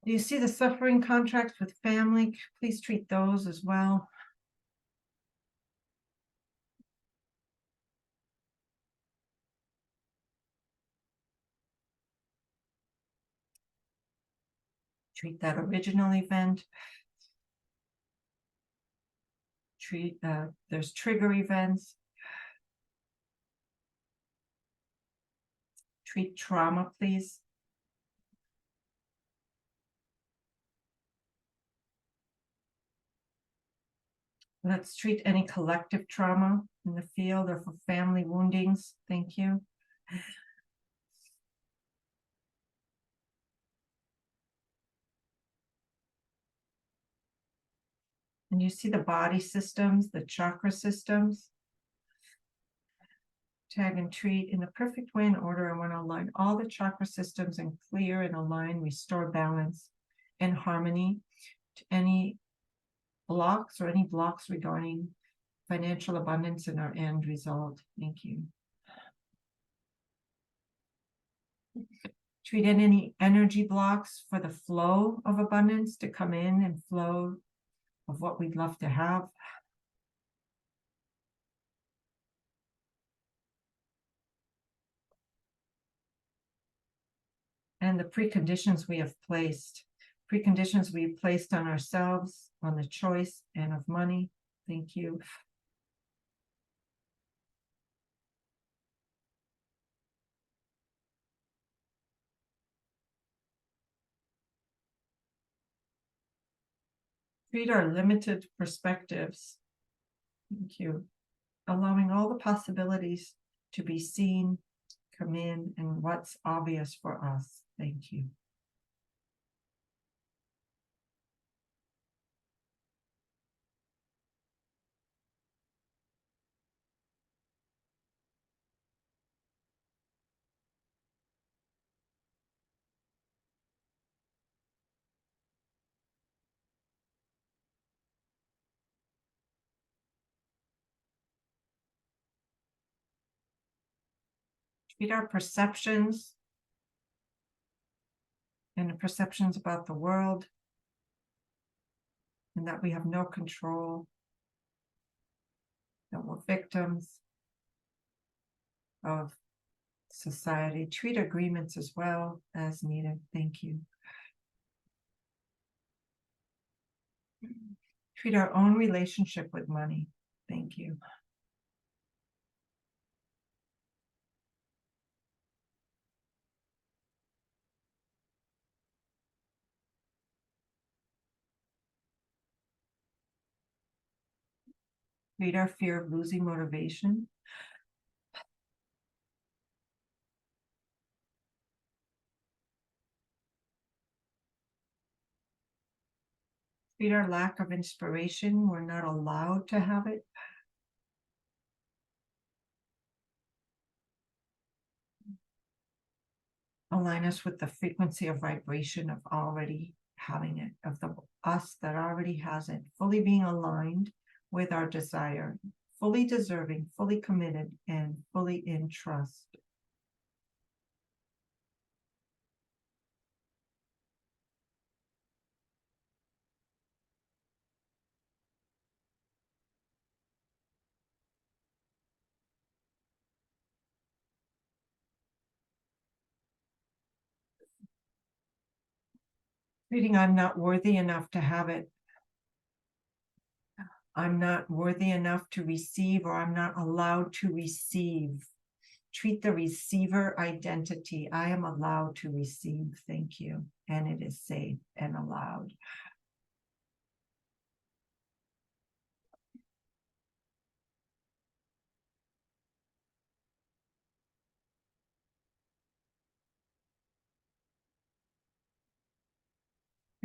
A: Do you see the suffering contracts with family? Please treat those as well. Treat that original event. Treat, there's trigger events. Treat trauma, please. Let's treat any collective trauma in the field or for family woundings. Thank you. And you see the body systems, the chakra systems. Tag and treat in the perfect way and order. I want to align all the chakra systems and clear and align, restore balance and harmony to any blocks or any blocks regarding financial abundance in our end result. Thank you. Treat in any energy blocks for the flow of abundance to come in and flow of what we'd love to have. And the preconditions we have placed on ourselves, on the choice and of money. Thank you. Treat our limited perspectives. Thank you. Allowing all the possibilities to be seen, come in, and what's obvious for us. Thank you. Treat our perceptions and the perceptions about the world, and that we have no control, that we're victims of society. Treat agreements as well as needed. Thank you. Treat our own relationship with money. Thank you. Treat our fear of losing motivation. Treat our lack of inspiration. We're not allowed to have it. Align us with the frequency of vibration of already having it, of the us that already has it, fully being aligned with our desire, fully deserving, fully committed, and fully in trust. Reading, I'm not worthy enough to have it. I'm not worthy enough to receive, or I'm not allowed to receive. Treat the receiver identity. I am allowed to receive. Thank you. And it is safe and allowed.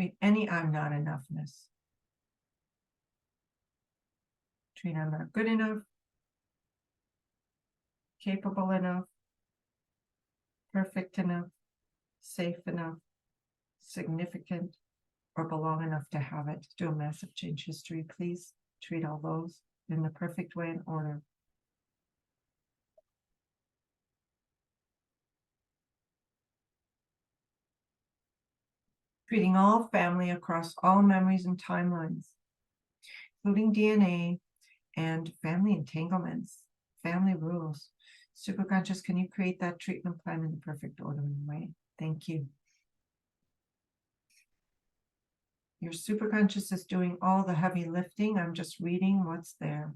A: Treat any I'm not enoughness. Treat I'm not good enough, capable enough, perfect enough, safe enough, significant, or belong enough to have it. Do a massive change history, please. Treat all those in the perfect way and order. Treating all family across all memories and timelines, including DNA and family entanglements, family rules. Superconscious, can you create that treatment plan in the perfect order and way? Thank you. Your superconscious is doing all the heavy lifting. I'm just reading what's there.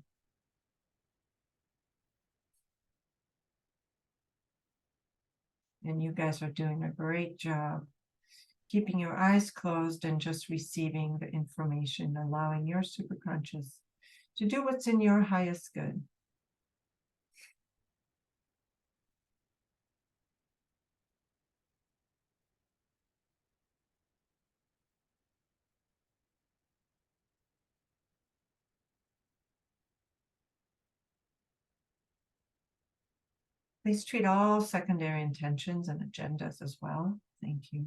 A: And you guys are doing a great job keeping your eyes closed and just receiving the information, allowing your superconscious to do what's in your highest good. Please treat all secondary intentions and agendas as well. Thank you.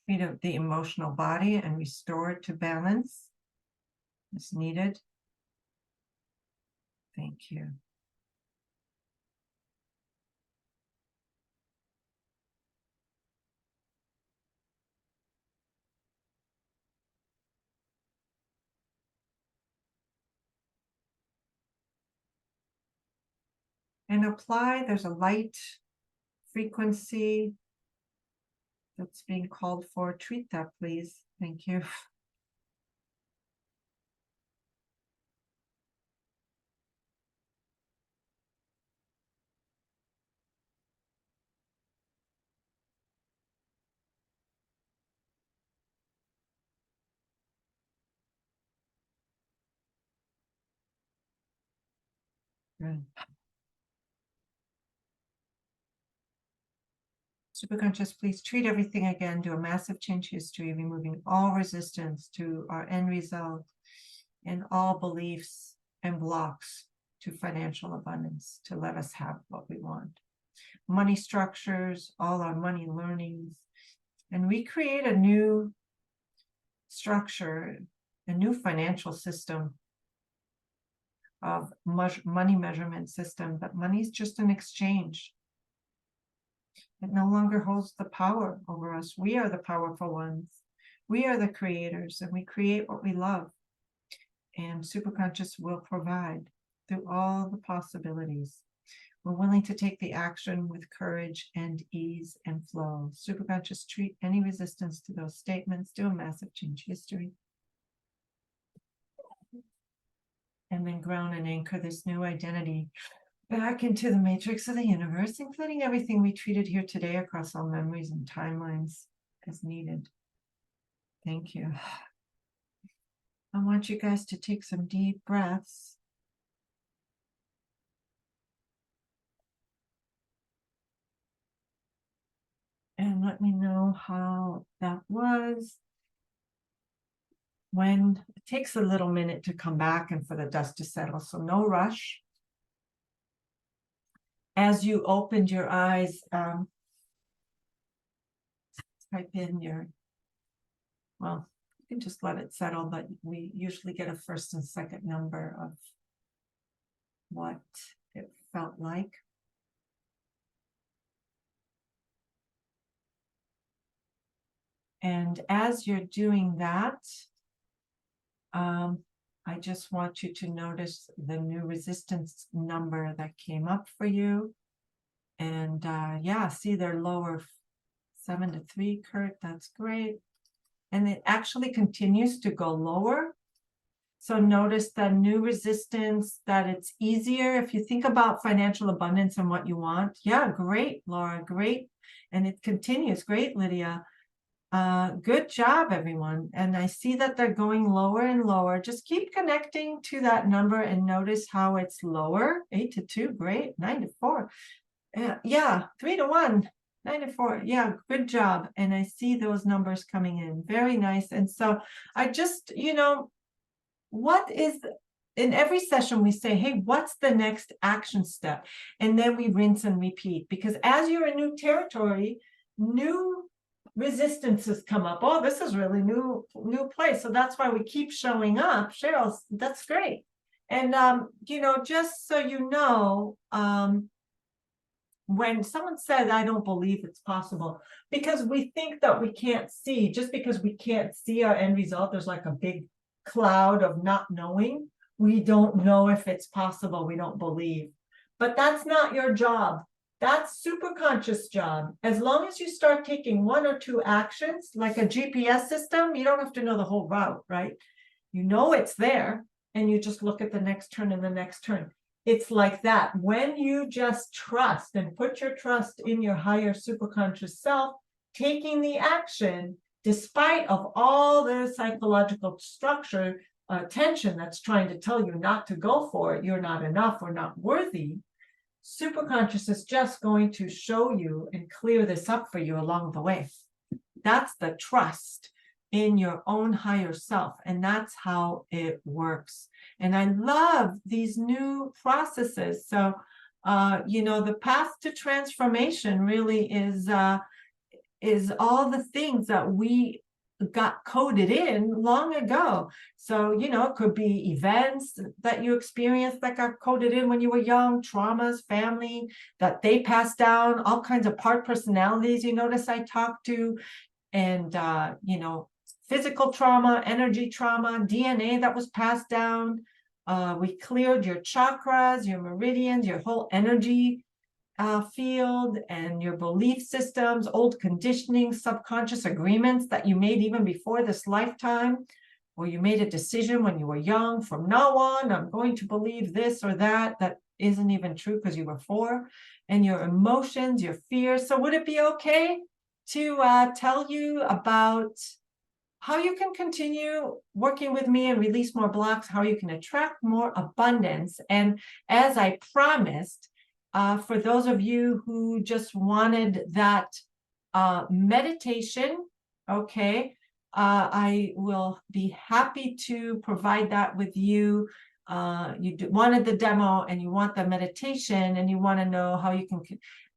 A: Treat the emotional body and restore it to balance as needed. Thank you. And apply, there's a light frequency that's being called for. Treat that, please. Thank you. Good. Superconscious, please treat everything again. Do a massive change history, removing all resistance to our end result and all beliefs and blocks to financial abundance to let us have what we want. Money structures, all our money learnings, and we create a new structure, a new financial system of money measurement system, but money is just an exchange. It no longer holds the power over us. We are the powerful ones. We are the creators, and we create what we love. And Superconscious will provide through all the possibilities. We're willing to take the action with courage and ease and flow. Superconscious, treat any resistance to those statements. Do a massive change history. And then ground and anchor this new identity back into the matrix of the universe, including everything we treated here today across all memories and timelines. as needed. Thank you. I want you guys to take some deep breaths. And let me know how that was. When it takes a little minute to come back and for the dust to settle, so no rush. As you opened your eyes, type in your, well, you can just let it settle, but we usually get a first and second number of what it felt like. And as you're doing that, I just want you to notice the new resistance number that came up for you. And yeah, see they're lower 7 to 3, Kurt, that's great. And it actually continues to go lower. So notice the new resistance, that it's easier. If you think about financial abundance and what you want, yeah, great, Laura, great. And it continues, great, Lydia. Good job, everyone. And I see that they're going lower and lower. Just keep connecting to that number and notice how it's lower. 8 to 2, great. 9 to 4. Yeah, 3 to 1. 9 to 4. Yeah, good job. And I see those numbers coming in. Very nice. And so I just, what is, in every session we say, hey, what's the next action step? And then we rinse and repeat, because as you're in new territory, new resistances come up. Oh, this is really new place. So that's why we keep showing up. Cheryl, that's great. And just so you know, when someone says, I don't believe it's possible, because we think that we can't see, just because we can't see our end result, there's like a big cloud of not knowing. We don't know if it's possible. We don't believe. But that's not your job. That's super conscious job. As long as you start taking 1 or 2 actions, like a GPS system, you don't have to know the whole route, right? You know it's there, and you just look at the next turn and the next turn. It's like that. When you just trust and put your trust in your higher superconscious self, taking the action, despite of all the psychological structure, tension that's trying to tell you not to go for it, you're not enough or not worthy, superconscious is just going to show you and clear this up for you along the way. That's the trust in your own higher self, and that's how it works. And I love these new processes. So the path to transformation really is all the things that we got coded in long ago. So it could be events that you experienced that got coded in when you were young, traumas, family that they passed down, all kinds of part personalities you notice I talked to, and physical trauma, energy trauma, DNA that was passed down. We cleared your chakras, your meridians, your whole energy field, and your belief systems, old conditioning, subconscious agreements that you made even before this lifetime, or you made a decision when you were young, from now on, I'm going to believe this or that isn't even true because you were 4, and your emotions, your fears. So would it be okay to tell you about how you can continue working with me and release more blocks, how you can attract more abundance? And as I promised, for those of you who just wanted that meditation, okay, I will be happy to provide that with you. You wanted the demo and you want the meditation, and you want to know how you can,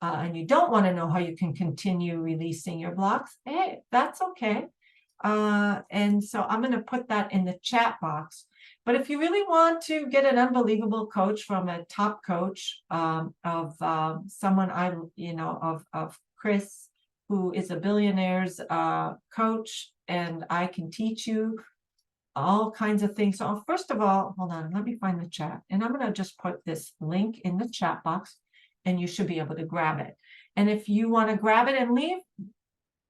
A: and you don't want to know how you can continue releasing your blocks. Hey, that's okay. And so I'm going to put that in the chat box. But if you really want to get an unbelievable coach from a top coach of someone of Chris, who is a billionaire's coach, and I can teach you all kinds of things. So first of all, hold on, let me find the chat. And I'm going to just put this link in the chat box, and you should be able to grab it. And if you want to grab it and leave,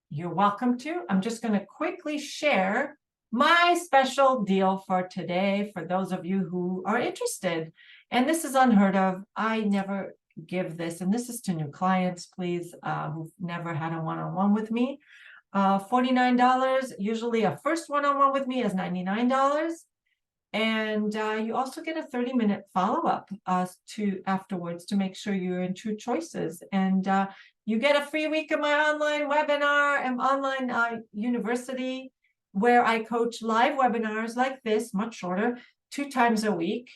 A: you're welcome to. I'm just going to quickly share my special deal for today for those of you who are interested. And this is unheard of. I never give this, and this is to new clients, please, who've never had a one-on-one with me. $49. Usually a first one-on-one with me is $99. And you also get a 30-minute follow-up to afterwards to make sure you're in true choices. And you get a free week of my online webinar and online university where I coach live webinars like this, much shorter, 2 times a week.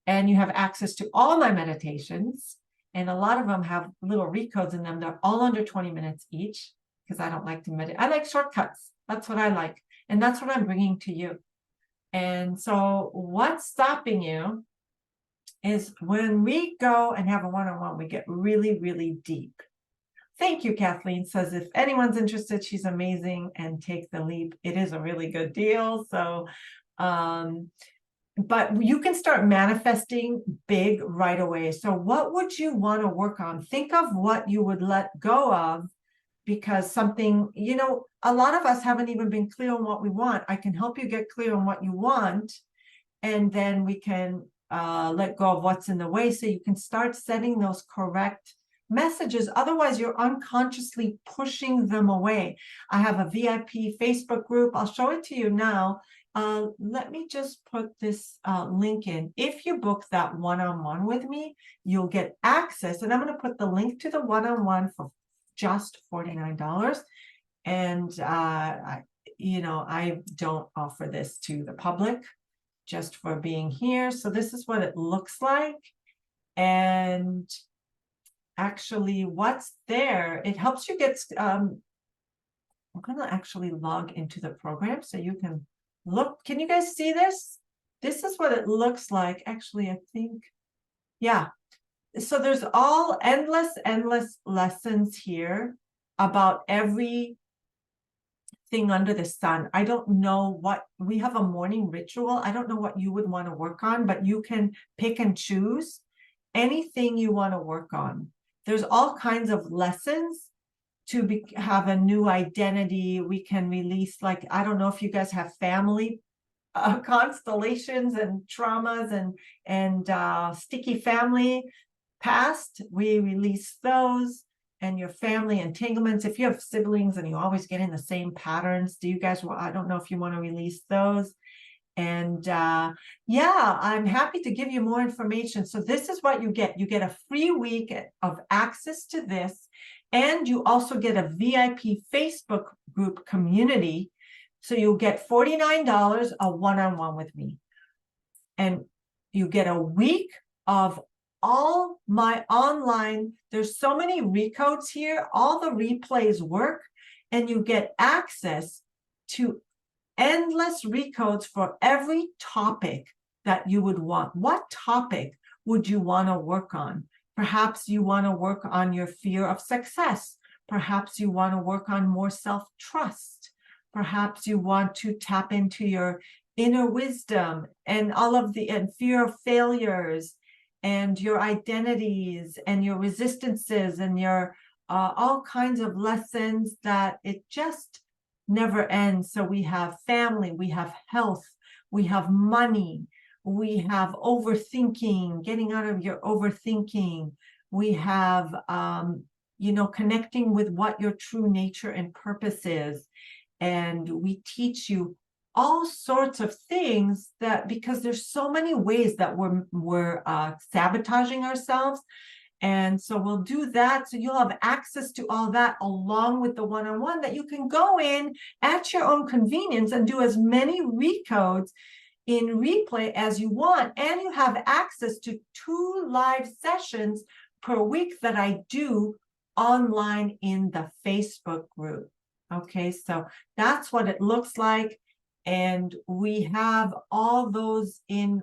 A: And you have access to all my meditations. And a lot of them have little recodes in them. They're all under 20 minutes each because I don't like to meditate. I like shortcuts. That's what I like. And that's what I'm bringing to you. And so what's stopping you is when we go and have a one-on-one, we get really, really deep. Thank you, Kathleen says, if anyone's interested, she's amazing, and take the leap. It is a really good deal. So, but you can start manifesting big right away. So what would you want to work on? Think of what you would let go of, because something, you know, a lot of us haven't even been clear on what we want. I can help you get clear on what you want, and then we can let go of what's in the way so you can start setting those correct messages. Otherwise, you're unconsciously pushing them away. I have a VIP Facebook group. I'll show it to you now. Let me just put this link in. If you book that one-on-one with me, you'll get access. And I'm going to put the link to the one-on-one for just $49. And I don't offer this to the public just for being here. So this is what it looks like. And actually what's there, it helps you get I'm going to actually log into the program so you can look. Can you guys see this? This is what it looks like. Actually, I think, yeah. So there's all endless lessons here about every thing under the sun. I don't know what, we have a morning ritual. I don't know what you would want to work on, but you can pick and choose anything you want to work on. There's all kinds of lessons to have a new identity. We can release, like, I don't know if you guys have family constellations and traumas and sticky family past. We release those, and your family entanglements. If you have siblings and you always get in the same patterns, do you guys, I don't know if you want to release those. And yeah, I'm happy to give you more information. So this is what you get. You get a free week of access to this, and you also get a VIP Facebook group community. So you'll get $49 a one-on-one with me. And you get a week of all my online, there's so many recodes here, all the replays work, and you get access to endless recodes for every topic that you would want. What topic would you want to work on? Perhaps you want to work on your fear of success. Perhaps you want to work on more self-trust. Perhaps you want to tap into your inner wisdom and all of the and fear of failures and your identities and your resistances and your all kinds of lessons that it just never ends. So we have family, we have health, we have money, we have overthinking, getting out of your overthinking. We have, connecting with what your true nature and purpose is. And we teach you all sorts of things that, because there's so many ways that we're sabotaging ourselves. And so we'll do that. So you'll have access to all that along with the one-on-one that you can go in at your own convenience and do as many recodes in replay as you want. And you have access to 2 live sessions per week that I do online in the Facebook group. Okay, so that's what it looks like. And we have all those in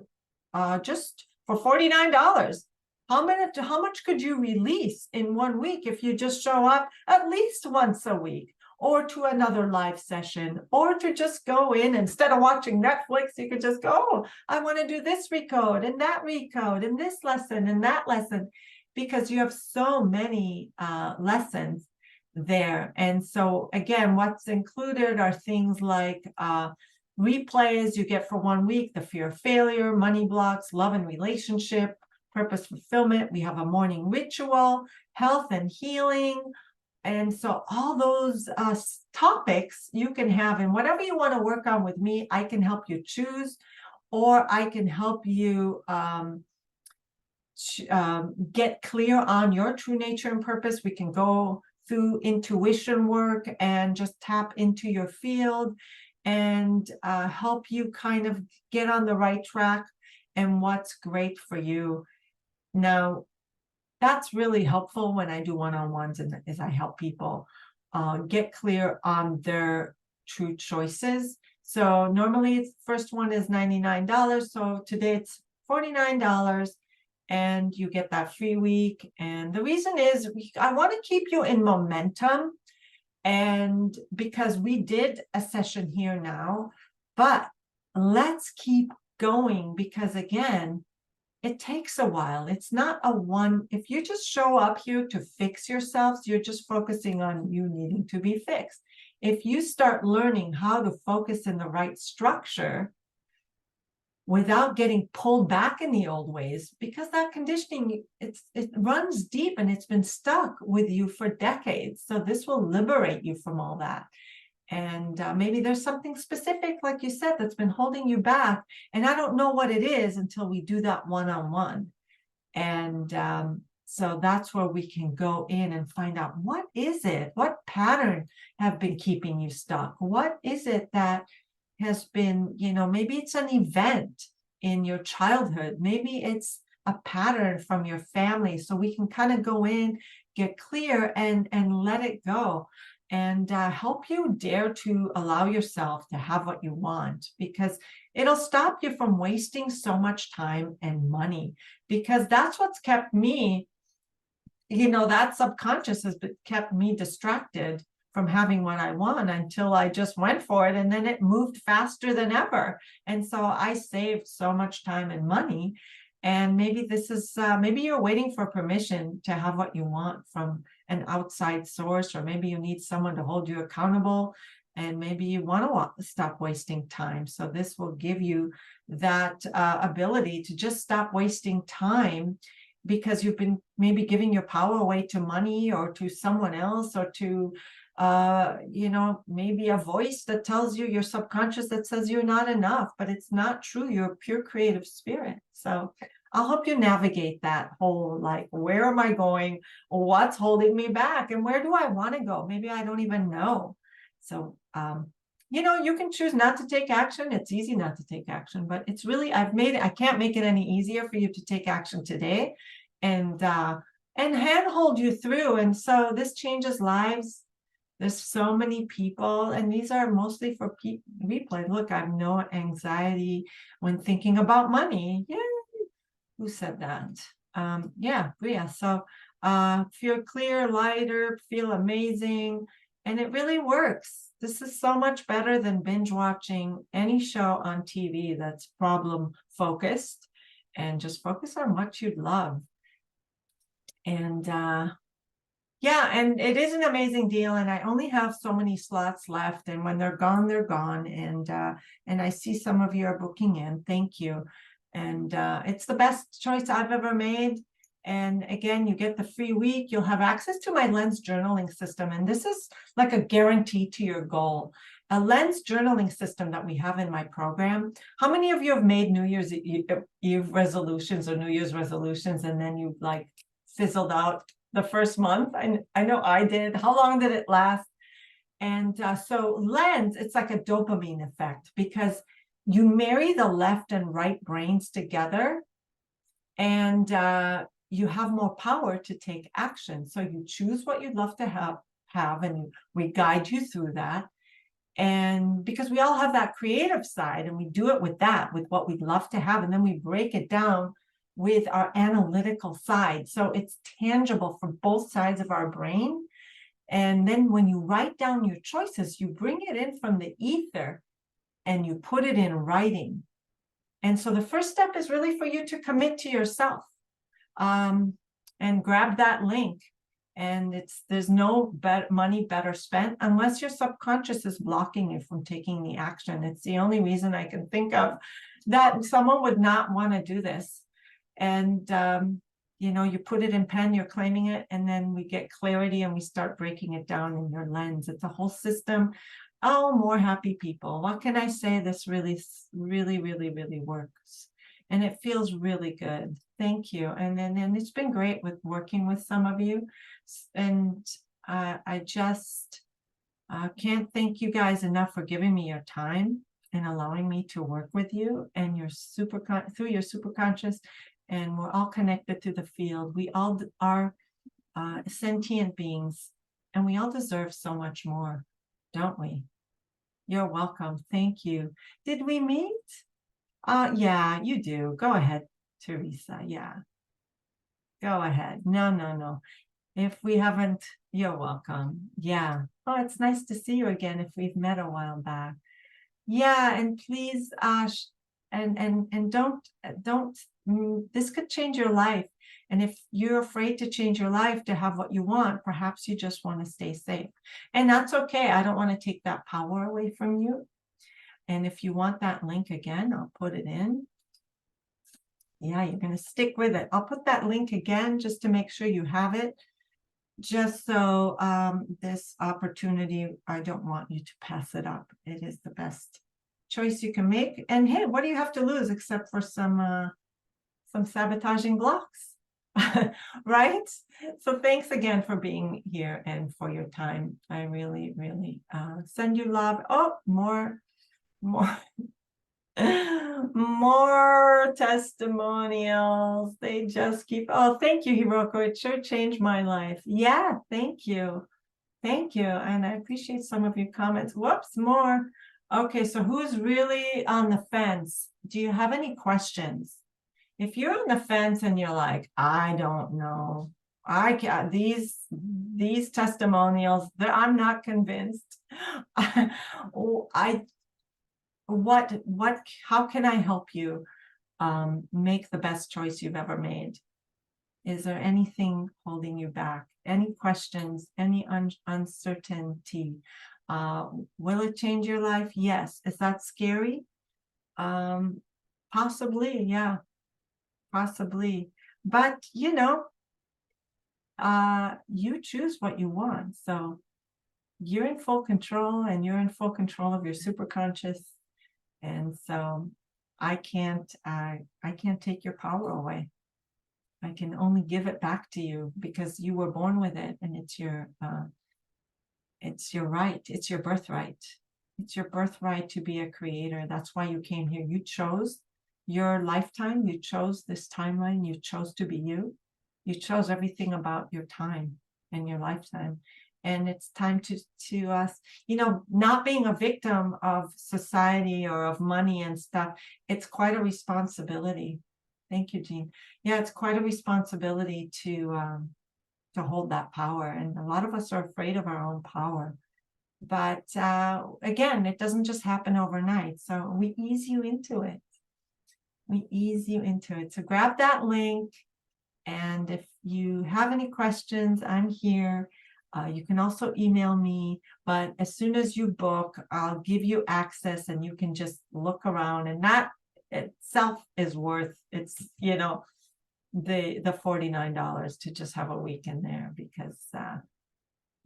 A: just for $49. How much could you release in 1 week if you just show up at least once a week, or to another live session, or to just go in instead of watching Netflix, you could just go, oh, I want to do this recode and that recode and this lesson and that lesson, because you have so many lessons there. And so again, what's included are things like replays you get for 1 week, the fear of failure, money blocks, love and relationship, purpose fulfillment. We have a morning ritual, health and healing, And so all those topics you can have, and whatever you want to work on with me, I can help you choose, or I can help you get clear on your true nature and purpose. We can go through intuition work and just tap into your field and help you kind of get on the right track and what's great for you. Now, that's really helpful when I do one-on-ones, and as I help people get clear on their true choices. So normally the first one is $99. So today it's $49, and you get that free week. And the reason is I want to keep you in momentum, and because we did a session here now, but let's keep going, because again, it takes a while. It's not a one, if you just show up here to fix yourselves, you're just focusing on you needing to be fixed. If you start learning how to focus in the right structure without getting pulled back in the old ways, because that conditioning, it runs deep and it's been stuck with you for decades. So this will liberate you from all that. And maybe there's something specific, like you said, that's been holding you back. And I don't know what it is until we do that one-on-one. And so that's where we can go in and find out, what is it? What pattern have been keeping you stuck? What is it that has been, maybe it's an event in your childhood. Maybe it's a pattern from your family. So we can kind of go in, get clear, and let it go. And help you dare to allow yourself to have what you want, because it'll stop you from wasting so much time and money, because that's what's kept me, that subconscious has kept me distracted from having what I want, until I just went for it, and then it moved faster than ever. And so I saved so much time and money. And maybe this is, maybe you're waiting for permission to have what you want from an outside source, or maybe you need someone to hold you accountable, and maybe you want to stop wasting time. So this will give you that ability to just stop wasting time, because you've been maybe giving your power away to money, or to someone else, or to maybe a voice that tells you, your subconscious, that says you're not enough, but it's not true. You're a pure creative spirit. So I'll help you navigate that whole, like, where am I going? What's holding me back? And where do I want to go? Maybe I don't even know. So, you can choose not to take action. It's easy not to take action, but it's really, I can't make it any easier for you to take action today, and handhold you through. And so this changes lives. There's so many people, and these are mostly for replay. Look, I have no anxiety when thinking about money. Yay! Who said that? Yeah, Bria. So feel clear, lighter, feel amazing, and it really works. This is so much better than binge watching any show on TV that's problem focused, and just focus on what you'd love. And yeah, and it is an amazing deal, and I only have so many slots left, and when they're gone, they're gone. And I see some of you are booking in. Thank you. And it's the best choice I've ever made. And again, you get the free week. You'll have access to my Lens journaling system, and this is like a guarantee to your goal. A Lens journaling system that we have in my program. How many of you have made New Year's Eve resolutions or New Year's resolutions, and then you like fizzled out the first month? I know I did. How long did it last? And so Lens, it's like a dopamine effect, because you marry the left and right brains together, and you have more power to take action. So you choose what you'd love to have, and we guide you through that. And because we all have that creative side, and we do it with what we'd love to have, and then we break it down with our analytical side. So it's tangible for both sides of our brain. And then when you write down your choices, you bring it in from the ether and you put it in writing. And so the first step is really for you to commit to yourself, and grab that link. And there's no money better spent unless your subconscious is blocking you from taking the action. It's the only reason I can think of that someone would not want to do this. And you know, you put it in pen, you're claiming it, and then we get clarity and we start breaking it down in your lens. It's a whole system. Oh, more happy people. What can I say? This really, really, really, really works. And it feels really good. Thank you. And it's been great with working with some of you. And I just can't thank you guys enough for giving me your time and allowing me to work with you and your through your super conscious. And we're all connected to the field. We all are sentient beings, and we all deserve so much more, don't we? You're welcome. Thank you. Did we meet? Yeah, you do. Go ahead, Teresa. Yeah, go ahead. No. If we haven't, you're welcome. Yeah. Oh, it's nice to see you again if we've met a while back. Yeah, and please, and don't, this could change your life. And if you're afraid to change your life to have what you want, perhaps you just want to stay safe. And that's okay. I don't want to take that power away from you. And if you want that link again, I'll put it in. Yeah, you're going to stick with it. I'll put that link again just to make sure you have it. Just so this opportunity, I don't want you to pass it up. It is the best choice you can make. And hey, what do you have to lose except for some sabotaging blocks, right? So thanks again for being here and for your time. I really, really send you love. Oh, more more testimonials. They just keep, oh, thank you, Hiroko. It sure changed my life. Yeah, thank you. Thank you. And I appreciate some of your comments. Whoops, more. Okay, so who's really on the fence? Do you have any questions? If you're on the fence and you're like, I don't know, I can't, these testimonials, I'm not convinced. How can I help you make the best choice you've ever made? Is there anything holding you back? Any questions, any uncertainty? Will it change your life? Yes. Is that scary? Possibly, yeah, possibly. But you know, you choose what you want. So you're in full control, and you're in full control of your superconscious. And so I can't take your power away. I can only give it back to you because you were born with it, and it's your right. It's your birthright. It's your birthright to be a creator. That's why you came here. You chose your lifetime. You chose this timeline. You chose to be you. You chose everything about your time and your lifetime. And it's time to you know, not being a victim of society or of money and stuff. It's quite a responsibility. Thank you, Jean. Yeah, it's quite a responsibility to hold that power. And a lot of us are afraid of our own power. But again, it doesn't just happen overnight. So we ease you into it. We ease you into it. So grab that link. And if you have any questions, I'm here. You can also email me, but as soon as you book, I'll give you access and you can just look around, and that itself is worth, it's, you know, the $49 to just have a week in there, because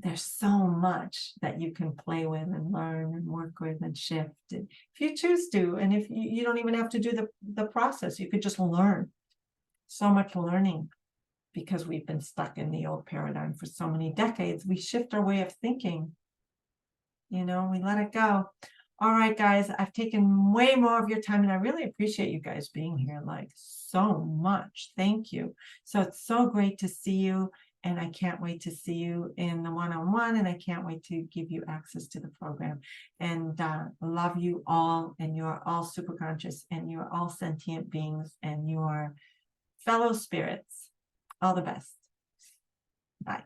A: there's so much that you can play with and learn and work with and shift if you choose to. And if you don't even have to do the process, you could just learn. So much learning. Because we've been stuck in the old paradigm for so many decades, we shift our way of thinking. You know, we let it go. All right, guys, I've taken way more of your time, and I really appreciate you guys being here, like, so much. Thank you. So it's so great to see you, and I can't wait to see you in the one-on-one, and I can't wait to give you access to the program. And love you all, and you're all super conscious, and you're all sentient beings, and you are fellow spirits. All the best. Bye.